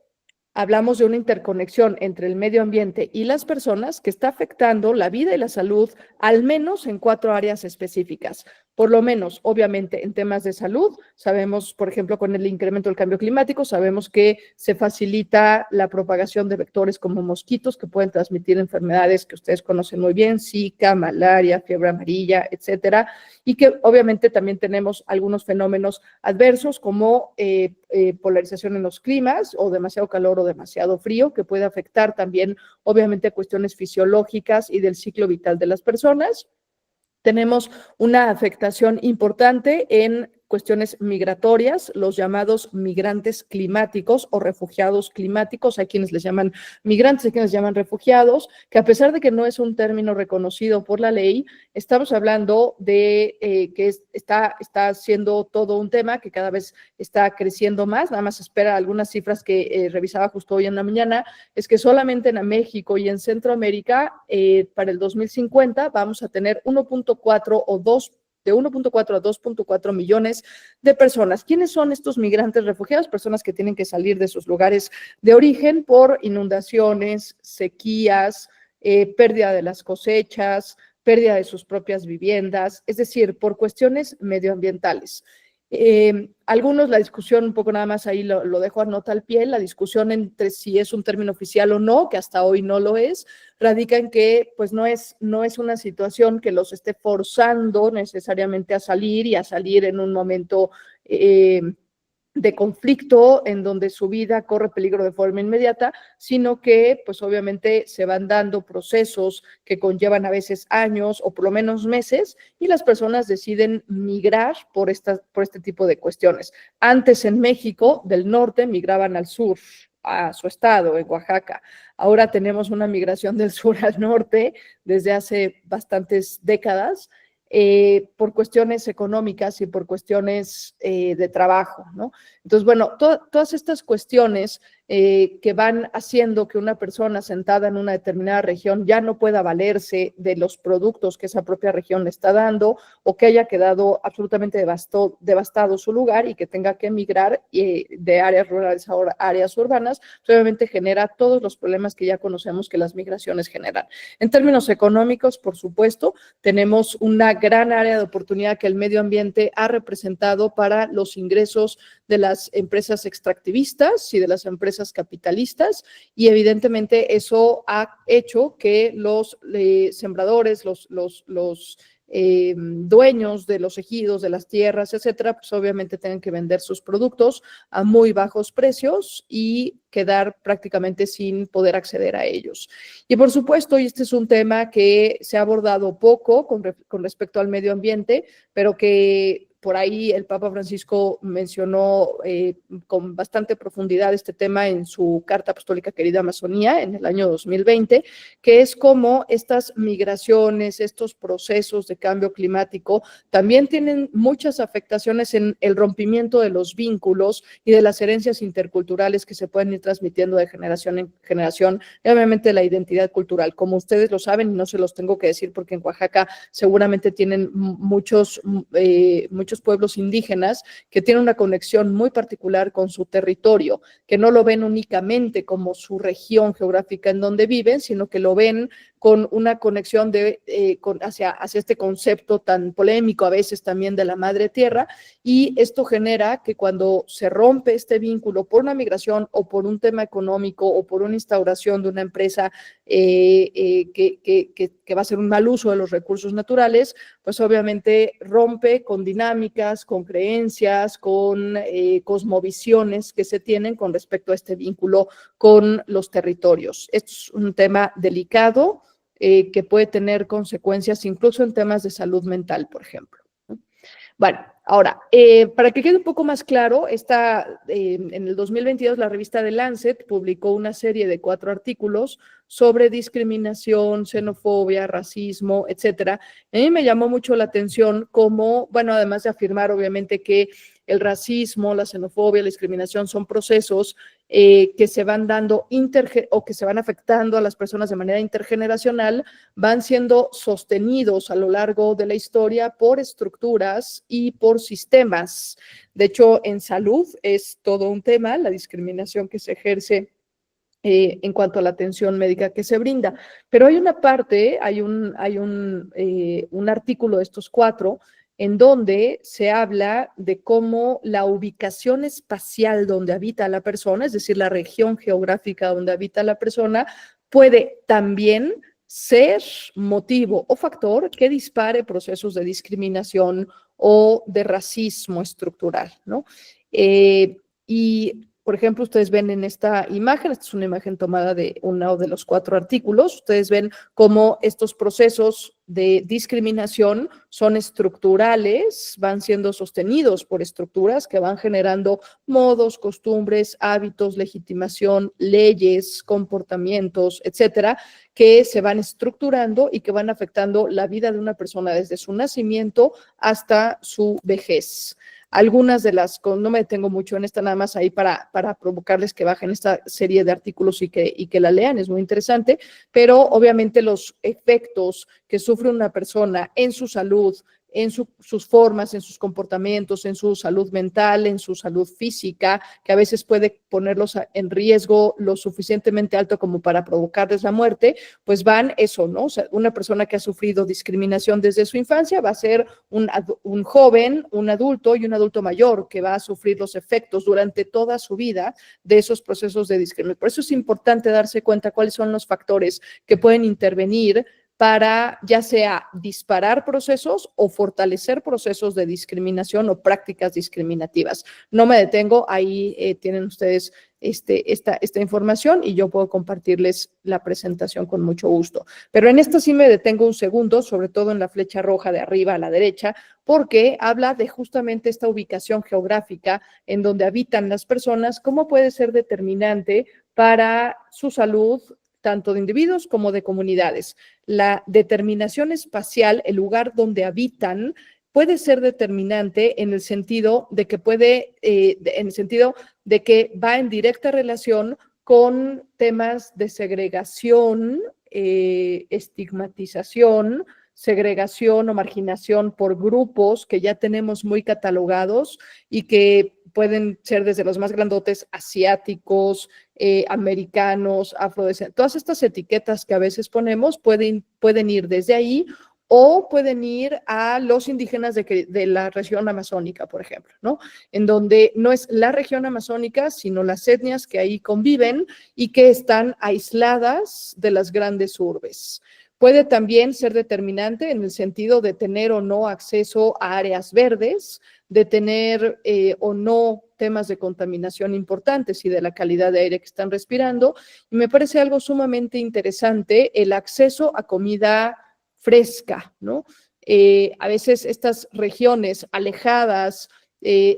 hablamos de una interconexión entre el medio ambiente y las personas que está afectando la vida y la salud, al menos en 4 áreas específicas. Por lo menos, obviamente, en temas de salud, sabemos, por ejemplo, con el incremento del cambio climático, sabemos que se facilita la propagación de vectores como mosquitos que pueden transmitir enfermedades que ustedes conocen muy bien, Zika, malaria, fiebre amarilla, etcétera, y que obviamente también tenemos algunos fenómenos adversos como polarización en los climas o demasiado calor o demasiado frío, que puede afectar también, obviamente, cuestiones fisiológicas y del ciclo vital de las personas. Tenemos una afectación importante en cuestiones migratorias, los llamados migrantes climáticos o refugiados climáticos. Hay quienes les llaman migrantes, hay quienes les llaman refugiados, que a pesar de que no es un término reconocido por la ley, estamos hablando de que está siendo todo un tema que cada vez está creciendo más. Nada más espera algunas cifras que revisaba justo hoy en la mañana, es que solamente en México y en Centroamérica, para el 2050, vamos a tener 1.4 o 2 de 1.4 a 2.4 millones de personas. ¿Quiénes son estos migrantes refugiados? Personas que tienen que salir de sus lugares de origen por inundaciones, sequías, pérdida de las cosechas, pérdida de sus propias viviendas, es decir, por cuestiones medioambientales. Algunos, la discusión, un poco nada más ahí lo dejo a nota al pie, la discusión entre si es un término oficial o no, que hasta hoy no lo es, radica en que pues no es una situación que los esté forzando necesariamente a salir y a salir en un momento de conflicto en donde su vida corre peligro de forma inmediata, sino que pues obviamente se van dando procesos que conllevan a veces años o por lo menos meses y las personas deciden migrar por este tipo de cuestiones. Antes en México, del norte, migraban al sur, a su estado, en Oaxaca. Ahora tenemos una migración del sur al norte desde hace bastantes décadas, por cuestiones económicas y por cuestiones de trabajo, ¿no? Entonces, bueno, todas estas cuestiones que van haciendo que una persona sentada en una determinada región ya no pueda valerse de los productos que esa propia región le está dando o que haya quedado absolutamente devastado su lugar y que tenga que emigrar de áreas rurales a áreas urbanas, obviamente genera todos los problemas que ya conocemos que las migraciones generan. En términos económicos, por supuesto, tenemos una gran área de oportunidad que el medio ambiente ha representado para los ingresos de las empresas extractivistas y de las empresas capitalistas, y evidentemente eso ha hecho que los sembradores, los dueños de los ejidos, de las tierras, etcétera, pues obviamente tengan que vender sus productos a muy bajos precios y quedar prácticamente sin poder acceder a ellos. Y por supuesto, y este es un tema que se ha abordado poco con respecto al medio ambiente, pero que por ahí el Papa Francisco mencionó con bastante profundidad este tema en su Carta Apostólica Querida Amazonía en el año 2020, que es cómo estas migraciones, estos procesos de cambio climático también tienen muchas afectaciones en el rompimiento de los vínculos y de las herencias interculturales que se pueden ir transmitiendo de generación en generación, y obviamente la identidad cultural. Como ustedes lo saben, y no se los tengo que decir porque en Oaxaca seguramente tienen muchos pueblos indígenas que tienen una conexión muy particular con su territorio, que no lo ven únicamente como su región geográfica en donde viven, sino que lo ven con una conexión hacia este concepto tan polémico a veces también de la madre tierra, y esto genera que cuando se rompe este vínculo por una migración o por un tema económico o por una instauración de una empresa que va a hacer un mal uso de los recursos naturales, pues obviamente rompe con dinámicas, con creencias, con cosmovisiones que se tienen con respecto a este vínculo con los territorios. Esto es un tema delicado que puede tener consecuencias incluso en temas de salud mental, por ejemplo. Bueno, ahora, para que quede un poco más claro, en el 2022 la revista The Lancet publicó una serie de 4 artículos sobre discriminación, xenofobia, racismo, etcétera. A mí me llamó mucho la atención cómo, bueno, además de afirmar obviamente que el racismo, la xenofobia, la discriminación son procesos que se van dando o que se van afectando a las personas de manera intergeneracional, van siendo sostenidos a lo largo de la historia por estructuras y por sistemas. De hecho, en salud es todo un tema, la discriminación que se ejerce en cuanto a la atención médica que se brinda. Pero hay una parte, hay un artículo de estos 4 en donde se habla de cómo la ubicación espacial donde habita la persona, es decir, la región geográfica donde habita la persona, puede también ser motivo o factor que dispare procesos de discriminación o de racismo estructural, ¿no? Y por ejemplo, ustedes ven en esta imagen es una imagen tomada de uno de los 4 artículos, ustedes ven cómo estos procesos de discriminación son estructurales, van siendo sostenidos por estructuras que van generando modos, costumbres, hábitos, legitimación, leyes, comportamientos, etcétera, que se van estructurando y que van afectando la vida de una persona desde su nacimiento hasta su vejez. Algunas de las, no me detengo mucho en esta, nada más ahí para provocarles que bajen esta serie de artículos y que la lean, es muy interesante, pero obviamente los efectos que sufre una persona en su salud, en sus formas, en sus comportamientos, en su salud mental, en su salud física, que a veces puede ponerlos en riesgo lo suficientemente alto como para provocarles la muerte, pues van eso, ¿no? O sea, una persona que ha sufrido discriminación desde su infancia va a ser un joven, un adulto y un adulto mayor que va a sufrir los efectos durante toda su vida de esos procesos de discriminación. Por eso es importante darse cuenta cuáles son los factores que pueden intervenir para ya sea disparar procesos o fortalecer procesos de discriminación o prácticas discriminativas. No me detengo, ahí tienen ustedes esta información y yo puedo compartirles la presentación con mucho gusto. Pero en esta sí me detengo un segundo, sobre todo en la flecha roja de arriba a la derecha, porque habla de justamente esta ubicación geográfica en donde habitan las personas, cómo puede ser determinante para su salud, tanto de individuos como de comunidades. La determinación espacial, el lugar donde habitan, puede ser determinante en el sentido de que va en directa relación con temas de segregación, estigmatización, segregación o marginación por grupos que ya tenemos muy catalogados y que pueden ser desde los más grandotes, asiáticos, americanos, afrodescendientes. Todas estas etiquetas que a veces ponemos pueden ir desde ahí o pueden ir a los indígenas de la región amazónica, por ejemplo, ¿no? En donde no es la región amazónica, sino las etnias que ahí conviven y que están aisladas de las grandes urbes. Puede también ser determinante en el sentido de tener o no acceso a áreas verdes, de tener o no temas de contaminación importantes y de la calidad de aire que están respirando. Y me parece algo sumamente interesante el acceso a comida fresca, ¿no? A veces estas regiones alejadas,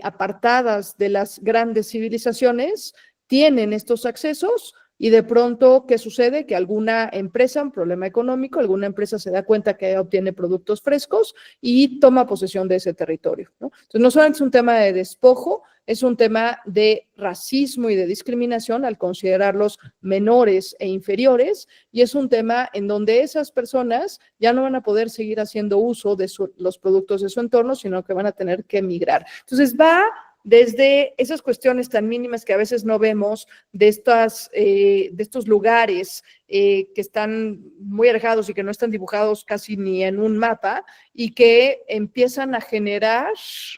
apartadas de las grandes civilizaciones, tienen estos accesos. Y de pronto, ¿qué sucede? Que alguna empresa, un problema económico, alguna empresa se da cuenta que obtiene productos frescos y toma posesión de ese territorio, ¿no? Entonces, no solamente es un tema de despojo, es un tema de racismo y de discriminación al considerarlos menores e inferiores, y es un tema en donde esas personas ya no van a poder seguir haciendo uso de los productos de su entorno, sino que van a tener que emigrar. Entonces, va desde esas cuestiones tan mínimas que a veces no vemos de estos lugares que están muy alejados y que no están dibujados casi ni en un mapa y que empiezan a generar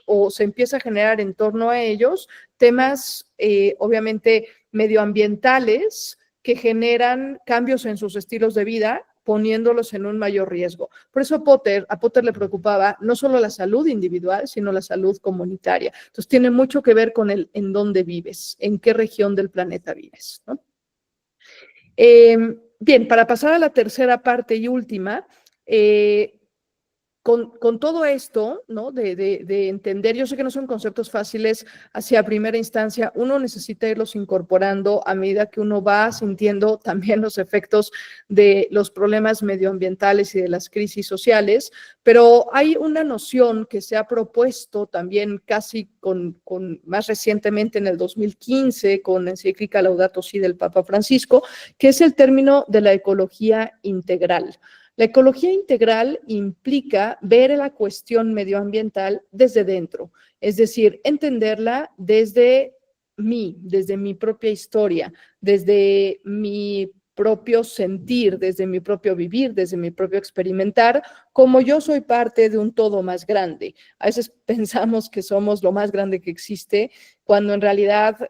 o se empieza a generar en torno a ellos temas obviamente medioambientales que generan cambios en sus estilos de vida, poniéndolos en un mayor riesgo. Por eso a Potter le preocupaba no solo la salud individual, sino la salud comunitaria. Entonces tiene mucho que ver con el en dónde vives, en qué región del planeta vives, ¿no? Bien, para pasar a la tercera parte y última, con todo esto, ¿no? De entender, yo sé que no son conceptos fáciles hacia primera instancia, uno necesita irlos incorporando a medida que uno va sintiendo también los efectos de los problemas medioambientales y de las crisis sociales, pero hay una noción que se ha propuesto también casi más recientemente en el 2015 con la encíclica Laudato Si del Papa Francisco, que es el término de la ecología integral. La ecología integral implica ver la cuestión medioambiental desde dentro, es decir, entenderla desde mi propia historia, desde mi propio sentir, desde mi propio vivir, desde mi propio experimentar, como yo soy parte de un todo más grande. A veces pensamos que somos lo más grande que existe, cuando en realidad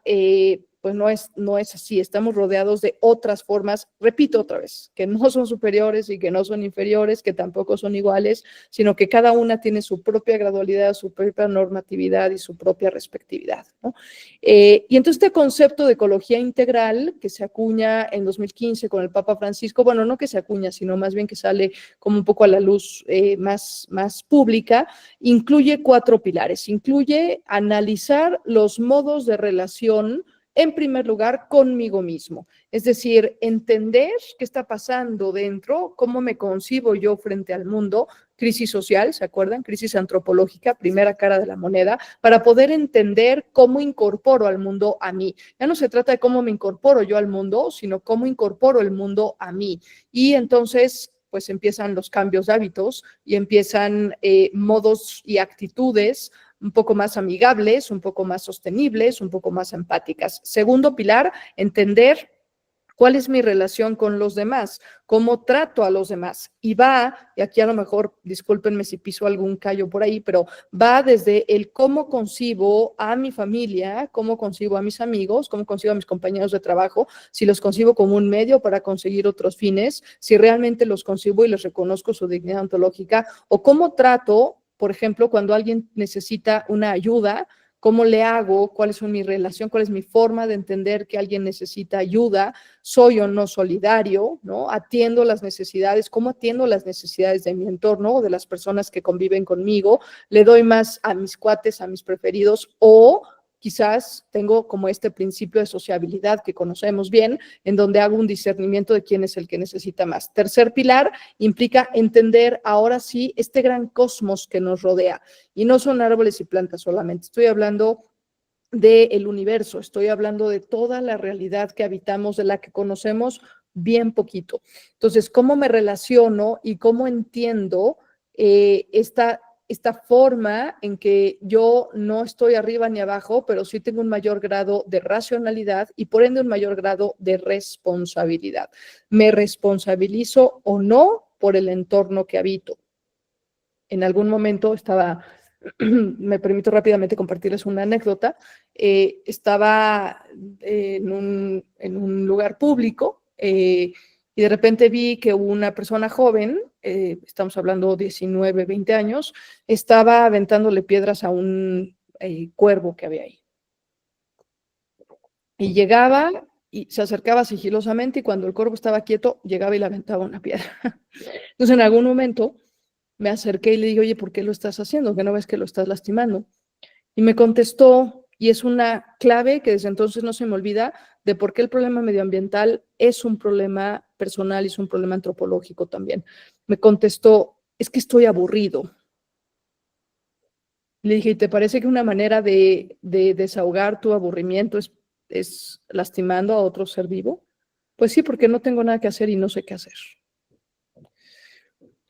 pues no es así. Estamos rodeados de otras formas, repito otra vez, que no son superiores y que no son inferiores, que tampoco son iguales, sino que cada una tiene su propia gradualidad, su propia normatividad y su propia respectividad, ¿no? Y entonces este concepto de ecología integral que se acuña en 2015 con el Papa Francisco, bueno, no que se acuña, sino más bien que sale como un poco a la luz más pública, incluye 4 pilares. Incluye analizar los modos de relación, en primer lugar, conmigo mismo. Es decir, entender qué está pasando dentro, cómo me concibo yo frente al mundo, crisis social, ¿se acuerdan? Crisis antropológica, primera cara de la moneda, para poder entender cómo incorporo al mundo a mí. Ya no se trata de cómo me incorporo yo al mundo, sino cómo incorporo el mundo a mí. Y entonces, pues empiezan los cambios de hábitos y empiezan modos y actitudes un poco más amigables, un poco más sostenibles, un poco más empáticas. Segundo pilar, entender ¿Cuál es mi relación con los demás? ¿Cómo trato a los demás? Y aquí a lo mejor, discúlpenme si piso algún callo por ahí, pero va desde el cómo concibo a mi familia, cómo concibo a mis amigos, cómo concibo a mis compañeros de trabajo, si los concibo como un medio para conseguir otros fines, si realmente los concibo y les reconozco su dignidad ontológica, o cómo trato, por ejemplo, cuando alguien necesita una ayuda, ¿cómo le hago? ¿Cuál es mi relación? ¿Cuál es mi forma de entender que alguien necesita ayuda? ¿Soy o no solidario? ¿No? ¿Atiendo las necesidades? ¿Cómo atiendo las necesidades de mi entorno o de las personas que conviven conmigo? ¿Le doy más a mis cuates, a mis preferidos? O quizás tengo como este principio de sociabilidad que conocemos bien, en donde hago un discernimiento de quién es el que necesita más. Tercer pilar implica entender ahora sí este gran cosmos que nos rodea. Y no son árboles y plantas solamente, estoy hablando del universo, estoy hablando de toda la realidad que habitamos, de la que conocemos bien poquito. Entonces, ¿cómo me relaciono y cómo entiendo esta forma en que yo no estoy arriba ni abajo, pero sí tengo un mayor grado de racionalidad y por ende un mayor grado de responsabilidad? ¿Me responsabilizo o no por el entorno que habito? En algún momento me permito rápidamente compartirles una anécdota, estaba en un lugar público y de repente vi que una persona joven, estamos hablando 19, 20 años, estaba aventándole piedras a un cuervo que había ahí. Y llegaba y se acercaba sigilosamente y cuando el cuervo estaba quieto, llegaba y le aventaba una piedra. Entonces en algún momento me acerqué y le dije, oye, ¿por qué lo estás haciendo? ¿Que no ves que lo estás lastimando? Y me contestó, y es una clave que desde entonces no se me olvida, de por qué el problema medioambiental es un problema personal y es un problema antropológico también. Me contestó, es que estoy aburrido. Le dije, ¿y te parece que una manera de desahogar tu aburrimiento es lastimando a otro ser vivo? Pues sí, porque no tengo nada que hacer y no sé qué hacer.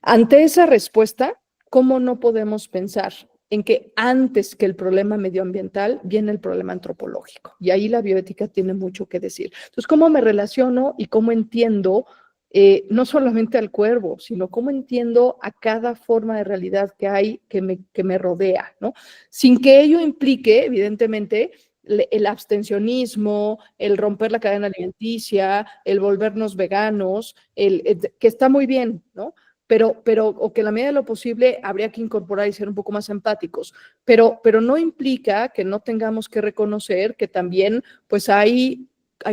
Ante esa respuesta, ¿cómo no podemos pensar en que antes que el problema medioambiental viene el problema antropológico? Y ahí la bioética tiene mucho que decir. Entonces, ¿cómo me relaciono y cómo entiendo no solamente al cuervo, sino cómo entiendo a cada forma de realidad que hay que me rodea, ¿no? Sin que ello implique, evidentemente, el abstencionismo, el romper la cadena alimenticia, el volvernos veganos, que está muy bien, ¿no? Pero o que en la medida de lo posible habría que incorporar y ser un poco más empáticos, pero no implica que no tengamos que reconocer que también pues hay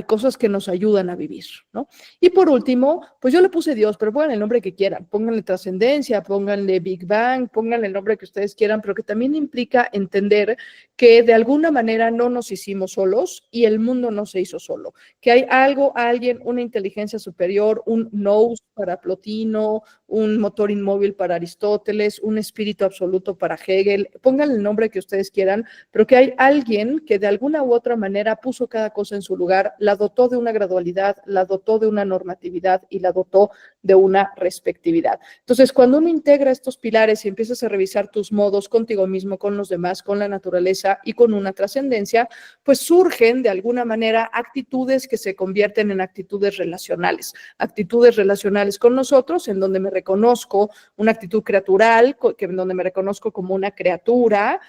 cosas que nos ayudan a vivir, ¿no? Y por último, pues yo le puse Dios, pero pongan el nombre que quieran, pónganle trascendencia, pónganle Big Bang, pónganle el nombre que ustedes quieran, pero que también implica entender que de alguna manera no nos hicimos solos y el mundo no se hizo solo, que hay algo, alguien, una inteligencia superior, un nous para Plotino, un motor inmóvil para Aristóteles, un espíritu absoluto para Hegel, pónganle el nombre que ustedes quieran, pero que hay alguien que de alguna u otra manera puso cada cosa en su lugar, la dotó de una gradualidad, la dotó de una normatividad y la dotó de una respectividad. Entonces, cuando uno integra estos pilares y empiezas a revisar tus modos contigo mismo, con los demás, con la naturaleza y con una trascendencia, pues surgen de alguna manera actitudes que se convierten en actitudes relacionales con nosotros, en donde me reconozco una actitud creatural, en donde me reconozco como una criatura,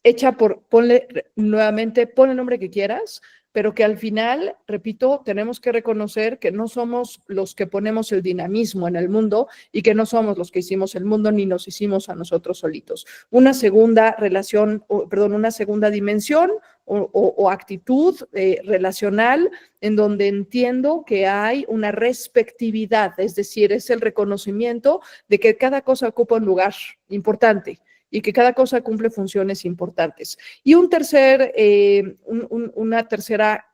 hecha ponle el nombre que quieras, pero que al final, repito, tenemos que reconocer que no somos los que ponemos el dinamismo en el mundo y que no somos los que hicimos el mundo ni nos hicimos a nosotros solitos. Una segunda dimensión o actitud relacional en donde entiendo que hay una respectividad, es decir, es el reconocimiento de que cada cosa ocupa un lugar importante y que cada cosa cumple funciones importantes. Y una tercera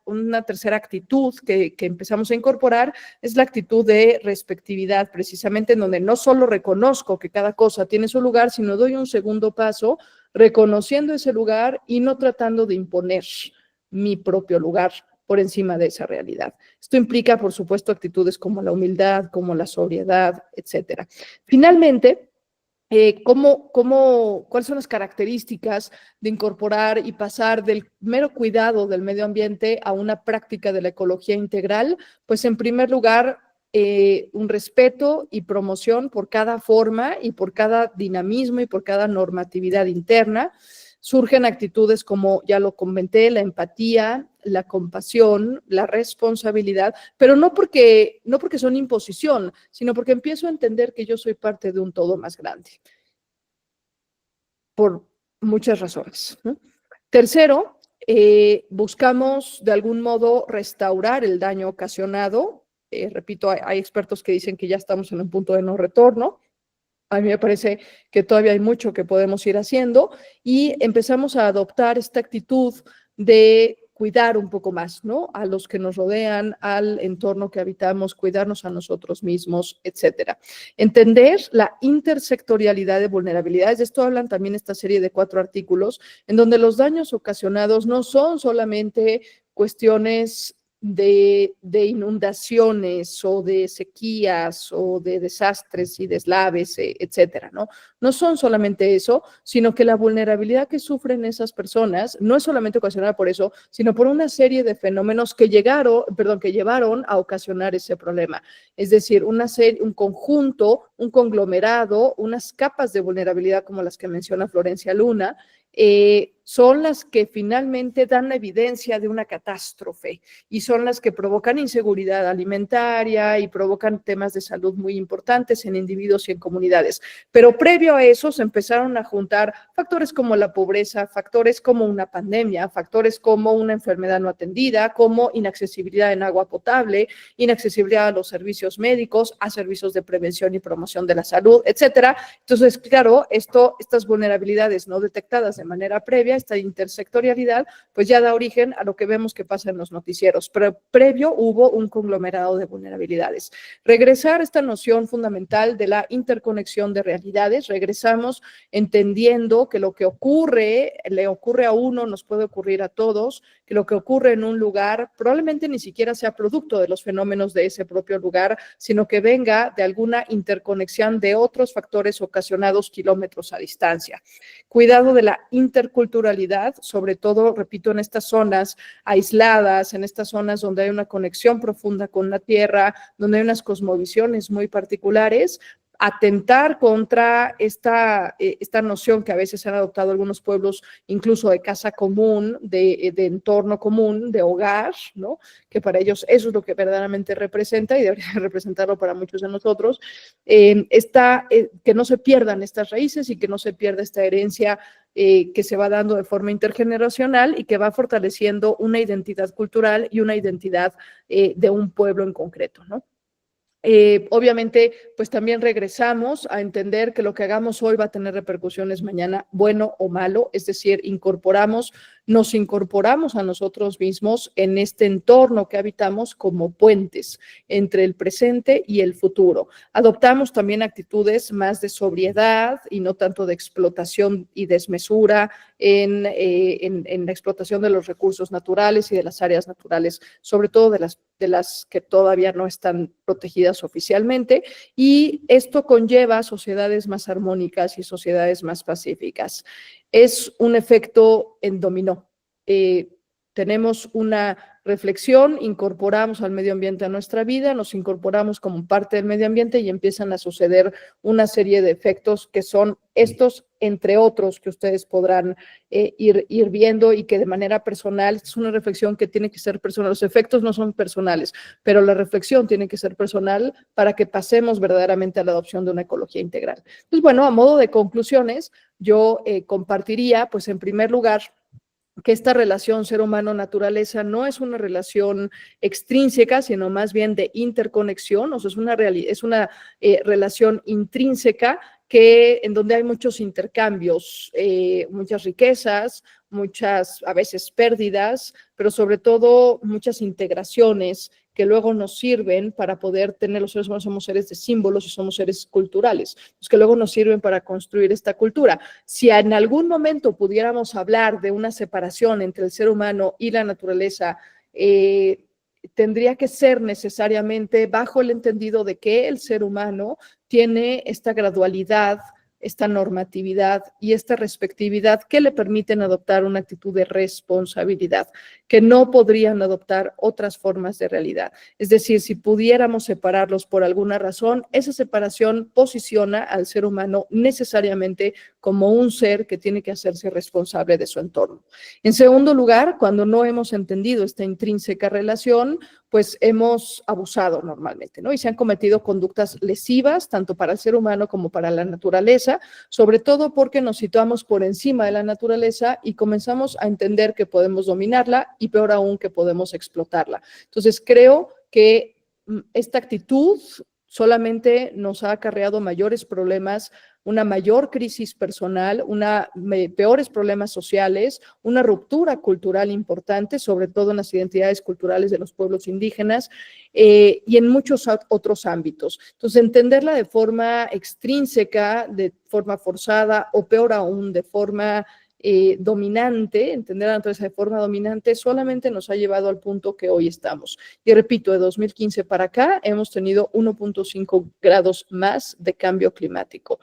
actitud que empezamos a incorporar es la actitud de respectividad, precisamente en donde no solo reconozco que cada cosa tiene su lugar, sino doy un segundo paso reconociendo ese lugar y no tratando de imponer mi propio lugar por encima de esa realidad. Esto implica, por supuesto, actitudes como la humildad, como la sobriedad, etcétera. Finalmente, ¿Cuáles son las características de incorporar y pasar del mero cuidado del medio ambiente a una práctica de la ecología integral? Pues en primer lugar, un respeto y promoción por cada forma y por cada dinamismo y por cada normatividad interna. Surgen actitudes como, ya lo comenté, la empatía, la compasión, la responsabilidad, pero no porque son imposición, sino porque empiezo a entender que yo soy parte de un todo más grande, por muchas razones, ¿no? Tercero, buscamos de algún modo restaurar el daño ocasionado. Repito, hay expertos que dicen que ya estamos en un punto de no retorno. A mí me parece que todavía hay mucho que podemos ir haciendo y empezamos a adoptar esta actitud de cuidar un poco más, ¿no? A los que nos rodean, al entorno que habitamos, cuidarnos a nosotros mismos, etcétera. Entender la intersectorialidad de vulnerabilidades. De esto hablan también esta serie de 4 artículos, en donde los daños ocasionados no son solamente cuestiones de inundaciones o de sequías o de desastres y deslaves, etcétera, ¿no? No son solamente eso, sino que la vulnerabilidad que sufren esas personas no es solamente ocasionada por eso, sino por una serie de fenómenos que llevaron a ocasionar ese problema. Es decir, un conjunto, un conglomerado, unas capas de vulnerabilidad como las que menciona Florencia Luna, son las que finalmente dan la evidencia de una catástrofe y son las que provocan inseguridad alimentaria y provocan temas de salud muy importantes en individuos y en comunidades. Pero previo a eso se empezaron a juntar factores como la pobreza, factores como una pandemia, factores como una enfermedad no atendida, como inaccesibilidad en agua potable, inaccesibilidad a los servicios médicos, a servicios de prevención y promoción de la salud, etcétera. Entonces, claro, estas vulnerabilidades no detectadas de manera previa, esta intersectorialidad, pues ya da origen a lo que vemos que pasa en los noticieros, pero previo hubo un conglomerado de vulnerabilidades. Regresar a esta noción fundamental de la interconexión de realidades, regresamos entendiendo que lo que le ocurre a uno, nos puede ocurrir a todos, que lo que ocurre en un lugar probablemente ni siquiera sea producto de los fenómenos de ese propio lugar, sino que venga de alguna interconexión de otros factores ocasionados kilómetros a distancia. Cuidado de la interculturalidad, sobre todo, repito, en estas zonas aisladas, en estas zonas donde hay una conexión profunda con la tierra, donde hay unas cosmovisiones muy particulares, atentar contra esta noción que a veces han adoptado algunos pueblos, incluso de casa común, de entorno común, de hogar, ¿no? Que para ellos eso es lo que verdaderamente representa y debería representarlo para muchos de nosotros, que no se pierdan estas raíces y que no se pierda esta herencia que se va dando de forma intergeneracional y que va fortaleciendo una identidad cultural y una identidad de un pueblo en concreto, ¿no? Obviamente, pues también regresamos a entender que lo que hagamos hoy va a tener repercusiones mañana, bueno o malo, es decir, nos incorporamos a nosotros mismos en este entorno que habitamos como puentes entre el presente y el futuro. Adoptamos también actitudes más de sobriedad y no tanto de explotación y desmesura en la explotación de los recursos naturales y de las áreas naturales, sobre todo de las que todavía no están protegidas oficialmente, y esto conlleva sociedades más armónicas y sociedades más pacíficas. Es un efecto en dominó. Tenemos una reflexión, incorporamos al medio ambiente a nuestra vida, nos incorporamos como parte del medio ambiente y empiezan a suceder una serie de efectos que son estos, entre otros, que ustedes podrán ir viendo y que de manera personal, es una reflexión que tiene que ser personal. Los efectos no son personales, pero la reflexión tiene que ser personal para que pasemos verdaderamente a la adopción de una ecología integral. Entonces, bueno, a modo de conclusiones, yo compartiría, pues en primer lugar, que esta relación ser humano-naturaleza no es una relación extrínseca, sino más bien de interconexión, o sea, es una relación intrínseca en donde hay muchos intercambios, muchas riquezas, muchas a veces pérdidas, pero sobre todo muchas integraciones que luego nos sirven para poder tener, los seres humanos somos seres de símbolos y somos seres culturales, que luego nos sirven para construir esta cultura. Si en algún momento pudiéramos hablar de una separación entre el ser humano y la naturaleza, tendría que ser necesariamente bajo el entendido de que el ser humano tiene esta gradualidad esta normatividad y esta receptividad que le permiten adoptar una actitud de responsabilidad, que no podrían adoptar otras formas de realidad. Es decir, si pudiéramos separarlos por alguna razón, esa separación posiciona al ser humano necesariamente como un ser que tiene que hacerse responsable de su entorno. En segundo lugar, cuando no hemos entendido esta intrínseca relación, pues hemos abusado normalmente, ¿no? Y se han cometido conductas lesivas, tanto para el ser humano como para la naturaleza, sobre todo porque nos situamos por encima de la naturaleza y comenzamos a entender que podemos dominarla y peor aún que podemos explotarla. Entonces, creo que esta actitud solamente nos ha acarreado mayores problemas, una mayor crisis personal, peores problemas sociales, una ruptura cultural importante, sobre todo en las identidades culturales de los pueblos indígenas y en muchos otros ámbitos. Entonces, entenderla de forma extrínseca, de forma forzada o peor aún, de forma dominante, entender a la naturaleza de forma dominante, solamente nos ha llevado al punto que hoy estamos. Y repito, de 2015 para acá hemos tenido 1.5 grados más de cambio climático.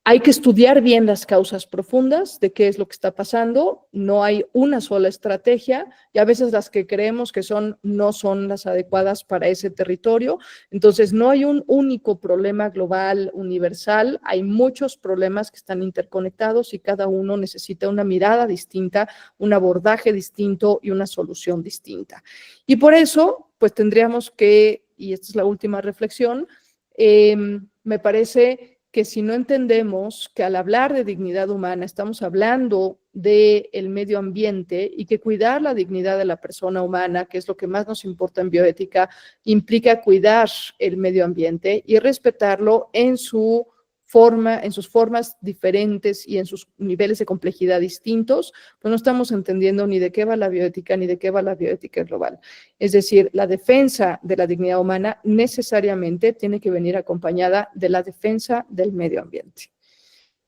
Hay que estudiar bien las causas profundas de qué es lo que está pasando. No hay una sola estrategia y a veces las que creemos que son no son las adecuadas para ese territorio. Entonces, no hay un único problema global, universal. Hay muchos problemas que están interconectados y cada uno necesita una mirada distinta, un abordaje distinto y una solución distinta. Y por eso, pues tendríamos que, y esta es la última reflexión, me parece que si no entendemos que al hablar de dignidad humana estamos hablando del medio ambiente y que cuidar la dignidad de la persona humana, que es lo que más nos importa en bioética, implica cuidar el medio ambiente y respetarlo en sus formas diferentes y en sus niveles de complejidad distintos, pues no estamos entendiendo ni de qué va la bioética ni de qué va la bioética global. Es decir, la defensa de la dignidad humana necesariamente tiene que venir acompañada de la defensa del medio ambiente.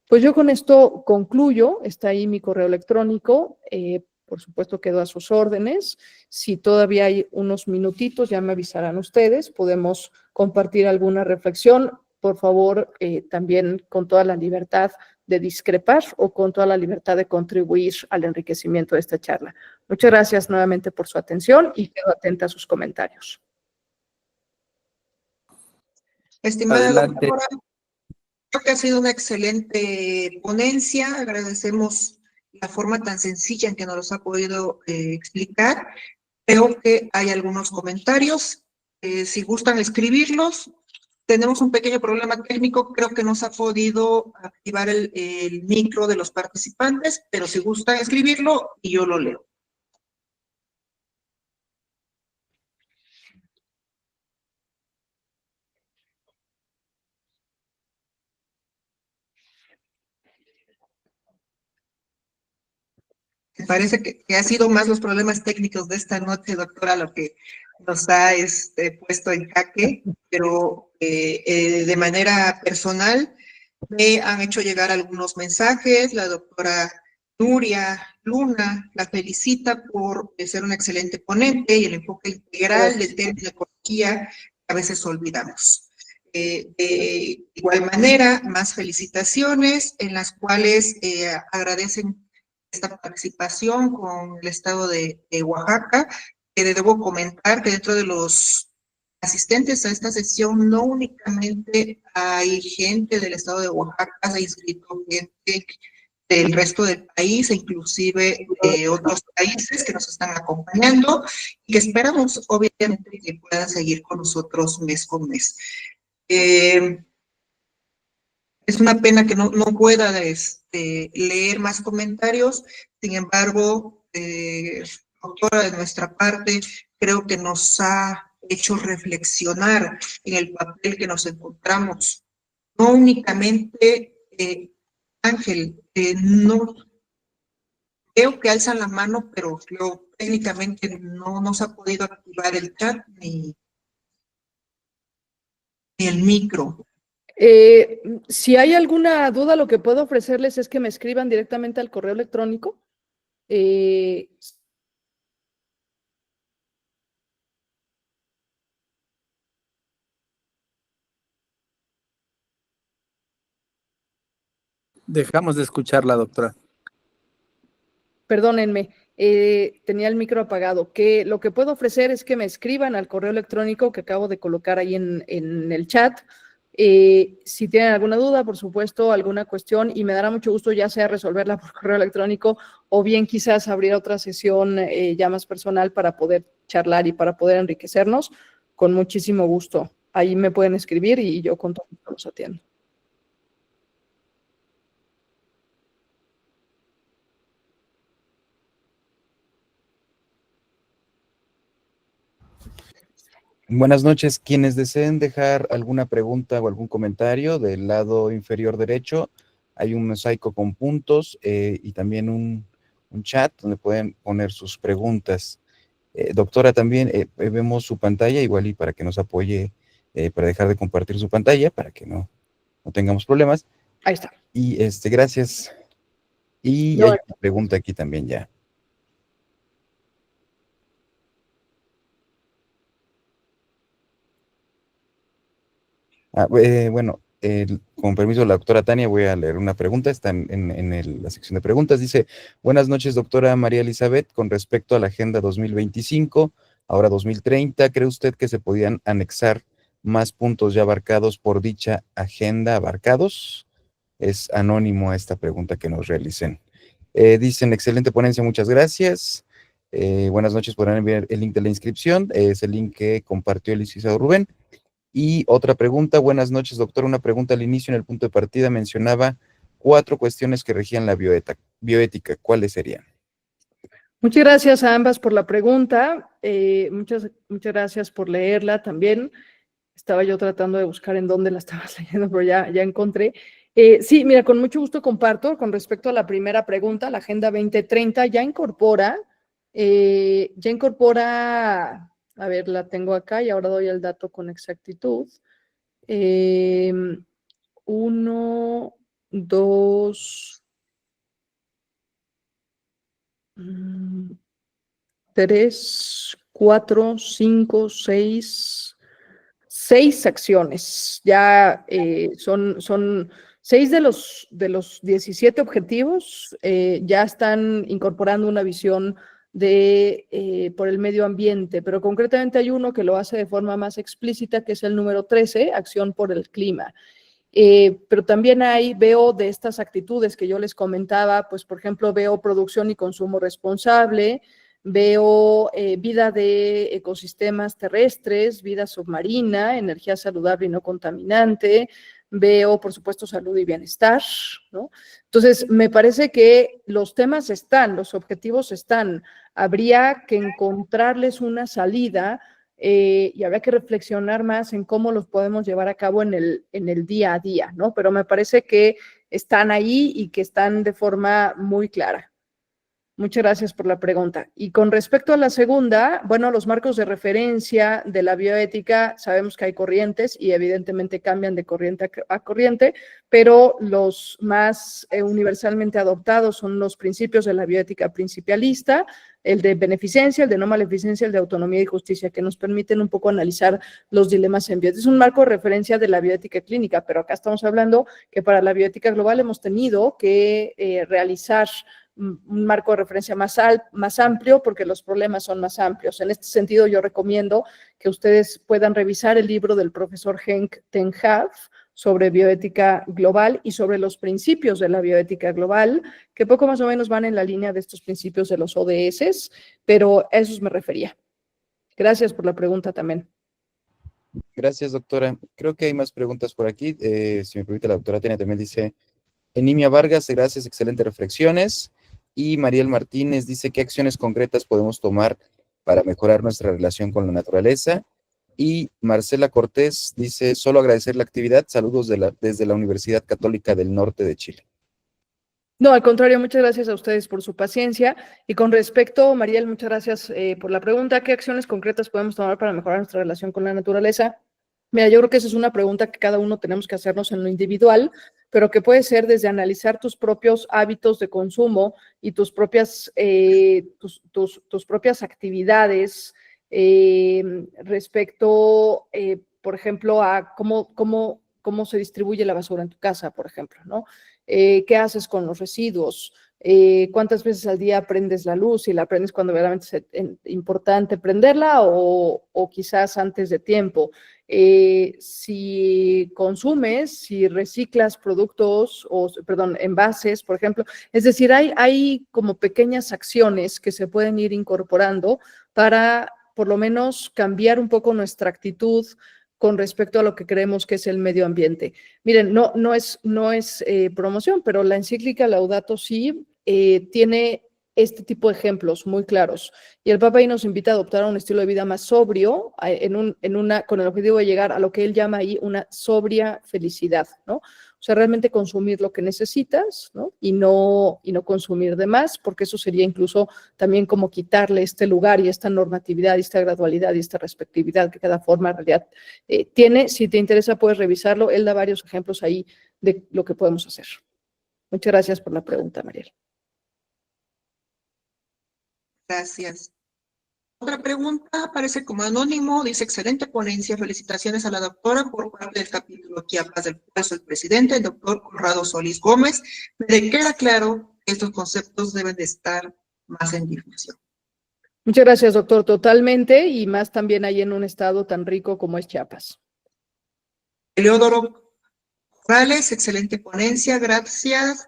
Pues yo con esto concluyo, está ahí mi correo electrónico, por supuesto quedo a sus órdenes. Si todavía hay unos minutitos, ya me avisarán ustedes, podemos compartir alguna reflexión. Por favor, también con toda la libertad de discrepar o con toda la libertad de contribuir al enriquecimiento de esta charla. Muchas gracias nuevamente por su atención y quedo atenta a sus comentarios. Estimada Adelante. doctora, creo que ha sido una excelente ponencia. Agradecemos la forma tan sencilla en que nos los ha podido explicar. Creo que hay algunos comentarios. Si gustan escribirlos. Tenemos un pequeño problema técnico. Creo que no se ha podido activar el micro de los participantes, pero si gustan escribirlo, y yo lo leo. Me parece que ha sido más los problemas técnicos de esta noche, doctora, lo que nos ha puesto en jaque, pero de manera personal me han hecho llegar algunos mensajes. La doctora Nuria Luna la felicita por ser una excelente ponente y el enfoque integral del tema de ecología que a veces olvidamos. De igual manera, más felicitaciones en las cuales agradecen esta participación con el estado de Oaxaca, que debo comentar que dentro de los asistentes a esta sesión no únicamente hay gente del estado de Oaxaca, se ha inscrito gente del resto del país e inclusive otros países que nos están acompañando y que esperamos obviamente que puedan seguir con nosotros mes con mes. Es una pena que no pueda leer más comentarios, sin embargo, doctora, de nuestra parte, creo que nos ha hecho reflexionar en el papel que nos encontramos. No únicamente, Ángel, no veo que alzan la mano, pero técnicamente no se ha podido activar el chat ni el micro. Si hay alguna duda, lo que puedo ofrecerles es que me escriban directamente al correo electrónico. Dejamos de escucharla, doctora. Perdónenme, tenía el micro apagado. Que lo que puedo ofrecer es que me escriban al correo electrónico que acabo de colocar ahí en el chat. Si tienen alguna duda, por supuesto, alguna cuestión, y me dará mucho gusto ya sea resolverla por correo electrónico o bien quizás abrir otra sesión ya más personal para poder charlar y para poder enriquecernos, con muchísimo gusto. Ahí me pueden escribir y yo con todo gusto los atiendo. Buenas noches. Quienes deseen dejar alguna pregunta o algún comentario del lado inferior derecho, hay un mosaico con puntos y también un chat donde pueden poner sus preguntas. Doctora, también vemos su pantalla, igual y para que nos apoye, para dejar de compartir su pantalla, para que no tengamos problemas. Ahí está. Y gracias. Y hay una pregunta aquí también ya. Bueno, con permiso de la doctora Tania, voy a leer una pregunta, está en la sección de preguntas. Dice, buenas noches, doctora María Elizabeth, con respecto a la Agenda 2025, ahora 2030, ¿cree usted que se podían anexar más puntos ya abarcados por dicha agenda abarcados? Es anónimo a esta pregunta que nos realicen. Dicen, excelente ponencia, muchas gracias. Buenas noches, podrán enviar el link de la inscripción, es el link que compartió el licenciado Rubén. Y otra pregunta, buenas noches, doctor. Una pregunta al inicio, en el punto de partida mencionaba 4 cuestiones que regían la bioética. ¿Cuáles serían? Muchas gracias a ambas por la pregunta. Muchas gracias por leerla también. Estaba yo tratando de buscar en dónde la estabas leyendo, pero ya encontré. Sí, mira, con mucho gusto comparto con respecto a la primera pregunta, la Agenda 2030 ya incorpora, a ver, la tengo acá y ahora doy el dato con exactitud. 1, 2, 3, 4, 5, 6 acciones. Ya son 6 de los 17 objetivos, ya están incorporando una visión por el medio ambiente, pero concretamente hay uno que lo hace de forma más explícita, que es el número 13, acción por el clima. Pero también veo de estas actitudes que yo les comentaba, pues por ejemplo veo producción y consumo responsable, veo vida de ecosistemas terrestres, vida submarina, energía saludable y no contaminante, veo por supuesto salud y bienestar, ¿no? Entonces me parece que los temas están, los objetivos están, habría que encontrarles una salida. Y habrá que reflexionar más en cómo los podemos llevar a cabo en el día a día, ¿no? Pero me parece que están ahí y que están de forma muy clara. Muchas gracias por la pregunta. Y con respecto a la segunda, bueno, los marcos de referencia de la bioética, sabemos que hay corrientes y evidentemente cambian de corriente a corriente, pero los más universalmente adoptados son los principios de la bioética principialista, el de beneficencia, el de no maleficencia, el de autonomía y justicia, que nos permiten un poco analizar los dilemas en bioética. Es un marco de referencia de la bioética clínica, pero acá estamos hablando que para la bioética global hemos tenido que realizar un marco de referencia más amplio porque los problemas son más amplios. En este sentido, yo recomiendo que ustedes puedan revisar el libro del profesor Henk ten Haaf sobre bioética global y sobre los principios de la bioética global, que poco más o menos van en la línea de estos principios de los ODS, pero a esos me refería. Gracias por la pregunta también. Gracias, doctora. Creo que hay más preguntas por aquí. Si me permite, la doctora Tania también dice, Enimia Vargas, gracias, excelentes reflexiones. Y Mariel Martínez dice, ¿qué acciones concretas podemos tomar para mejorar nuestra relación con la naturaleza? Y Marcela Cortés dice, solo agradecer la actividad, saludos desde la Universidad Católica del Norte de Chile. No, al contrario, muchas gracias a ustedes por su paciencia. Y con respecto, Mariel, muchas gracias por la pregunta. ¿Qué acciones concretas podemos tomar para mejorar nuestra relación con la naturaleza? Mira, yo creo que esa es una pregunta que cada uno tenemos que hacernos en lo individual, pero que puede ser desde analizar tus propios hábitos de consumo y tus propias actividades respecto, por ejemplo, a cómo cómo se distribuye la basura en tu casa, por ejemplo, ¿no? ¿Qué haces con los residuos? ¿Cuántas veces al día prendes la luz? Si la prendes cuando verdaderamente es importante prenderla o quizás antes de tiempo. Si consumes, si reciclas productos envases, por ejemplo. Es decir, hay como pequeñas acciones que se pueden ir incorporando para por lo menos cambiar un poco nuestra actitud con respecto a lo que creemos que es el medio ambiente. Miren, no es promoción, pero la encíclica Laudato Si tiene este tipo de ejemplos muy claros. Y el Papa ahí nos invita a adoptar un estilo de vida más sobrio, con el objetivo de llegar a lo que él llama ahí una sobria felicidad, ¿no? O sea, realmente consumir lo que necesitas, ¿no? Y no consumir de más, porque eso sería incluso también como quitarle este lugar y esta normatividad y esta gradualidad y esta respectividad que cada forma en realidad tiene. Si te interesa, puedes revisarlo. Él da varios ejemplos ahí de lo que podemos hacer. Muchas gracias por la pregunta, Mariel. Gracias. Otra pregunta aparece como anónimo, dice: excelente ponencia, felicitaciones a la doctora por parte del capítulo Chiapas, del cual soy el presidente, el doctor Conrado Solís Gómez. Me queda claro que estos conceptos deben de estar más en difusión. Muchas gracias, doctor, totalmente, y más también ahí en un estado tan rico como es Chiapas. Eleodoro Morales, excelente ponencia, gracias.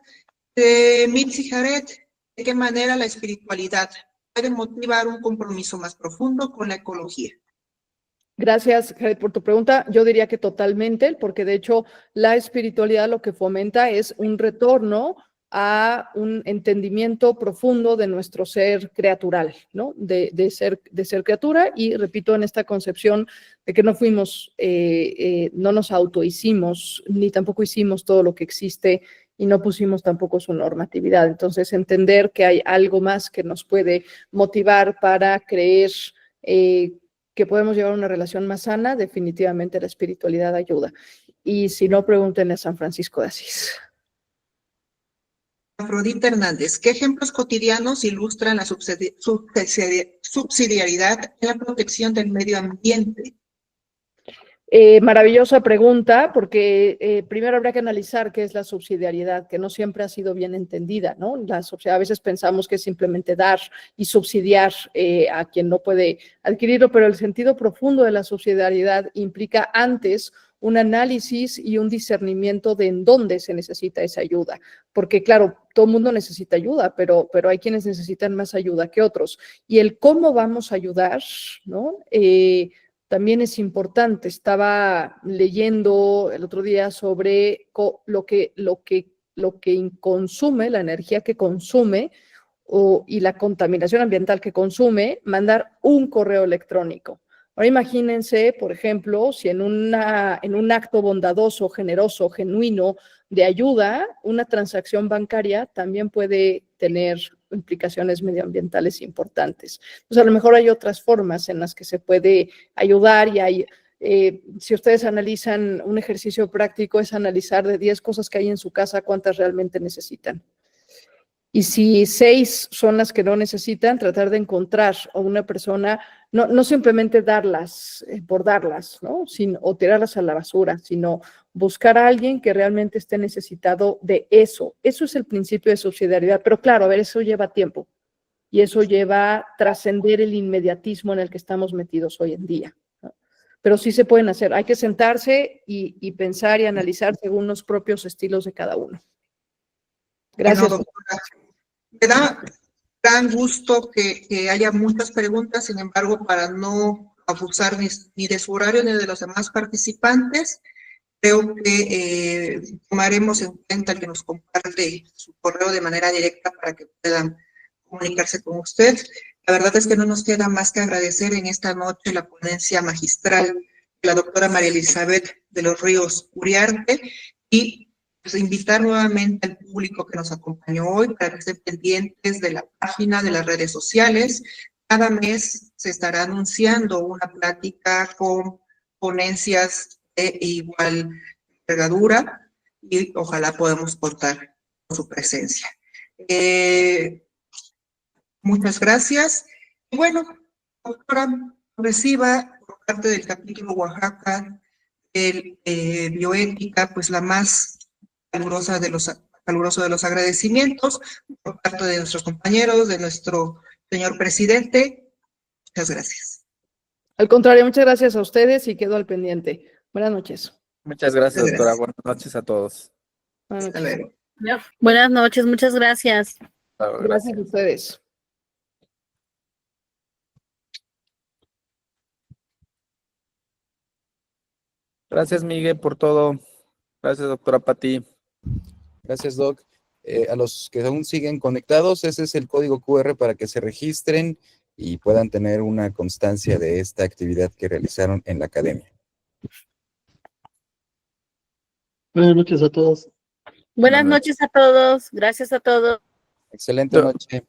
Mitzi Jaret, ¿de qué manera la espiritualidad puede motivar un compromiso más profundo con la ecología? Gracias, Jared, por tu pregunta. Yo diría que totalmente, porque de hecho la espiritualidad lo que fomenta es un retorno a un entendimiento profundo de nuestro ser creatural, ¿no? De ser criatura, y repito, en esta concepción de que no fuimos, no nos autohicimos, ni tampoco hicimos todo lo que existe y no pusimos tampoco su normatividad. Entonces, entender que hay algo más que nos puede motivar para creer que podemos llevar una relación más sana, definitivamente la espiritualidad ayuda. Y si no, pregúntenle a San Francisco de Asís. Afrodita Hernández, ¿qué ejemplos cotidianos ilustran la subsidiariedad en la protección del medio ambiente? Maravillosa pregunta, porque primero habría que analizar qué es la subsidiariedad, que no siempre ha sido bien entendida, ¿no? A veces pensamos que es simplemente dar y subsidiar a quien no puede adquirirlo, pero el sentido profundo de la subsidiariedad implica antes un análisis y un discernimiento de en dónde se necesita esa ayuda, porque claro, todo el mundo necesita ayuda, pero hay quienes necesitan más ayuda que otros, y el cómo vamos a ayudar, ¿no? También es importante. Estaba leyendo el otro día sobre lo que consume, la energía que consume y la contaminación ambiental que consume, mandar un correo electrónico. Ahora imagínense, por ejemplo, si en un acto bondadoso, generoso, genuino de ayuda, una transacción bancaria también puede tener implicaciones medioambientales importantes. Entonces, a lo mejor hay otras formas en las que se puede ayudar, y hay, si ustedes analizan un ejercicio práctico, es analizar de 10 cosas que hay en su casa, cuántas realmente necesitan. Y si 6 son las que no necesitan, tratar de encontrar a una persona, no simplemente darlas por darlas, ¿no? O tirarlas a la basura, sino buscar a alguien que realmente esté necesitado de eso. Eso es el principio de subsidiariedad. Pero claro, a ver, eso lleva tiempo. Y eso lleva a trascender el inmediatismo en el que estamos metidos hoy en día, ¿no? Pero sí se pueden hacer. Hay que sentarse y pensar y analizar según los propios estilos de cada uno. Gracias. Bueno, doctora, me da gran gusto que haya muchas preguntas, sin embargo, para no abusar ni de su horario ni de los demás participantes, creo que tomaremos en cuenta el que nos comparte su correo de manera directa para que puedan comunicarse con usted. La verdad es que no nos queda más que agradecer en esta noche la ponencia magistral de la doctora María Elizabeth de los Ríos Uriarte, y pues invitar nuevamente al público que nos acompañó hoy para que estén pendientes de la página, de las redes sociales. Cada mes se estará anunciando una plática con ponencias de igual envergadura, y ojalá podamos contar con su presencia. Muchas gracias. Y bueno, doctora, reciba por parte del capítulo Oaxaca bioética, pues la más caluroso de los agradecimientos por parte de nuestros compañeros, de nuestro señor presidente. Muchas gracias. Al contrario, muchas gracias a ustedes y quedo al pendiente. Buenas noches. Muchas gracias, Muchas doctora. gracias. Buenas noches a todos. Buenas Hasta noches. luego. Buenas noches, muchas gracias. Gracias a ustedes. Gracias, Miguel, por todo. Gracias, doctora Pati. Gracias, Doc. A los que aún siguen conectados, ese es el código QR para que se registren y puedan tener una constancia de esta actividad que realizaron en la academia. Buenas noches a todos. Buenas noches a todos, gracias a todos. Excelente noche.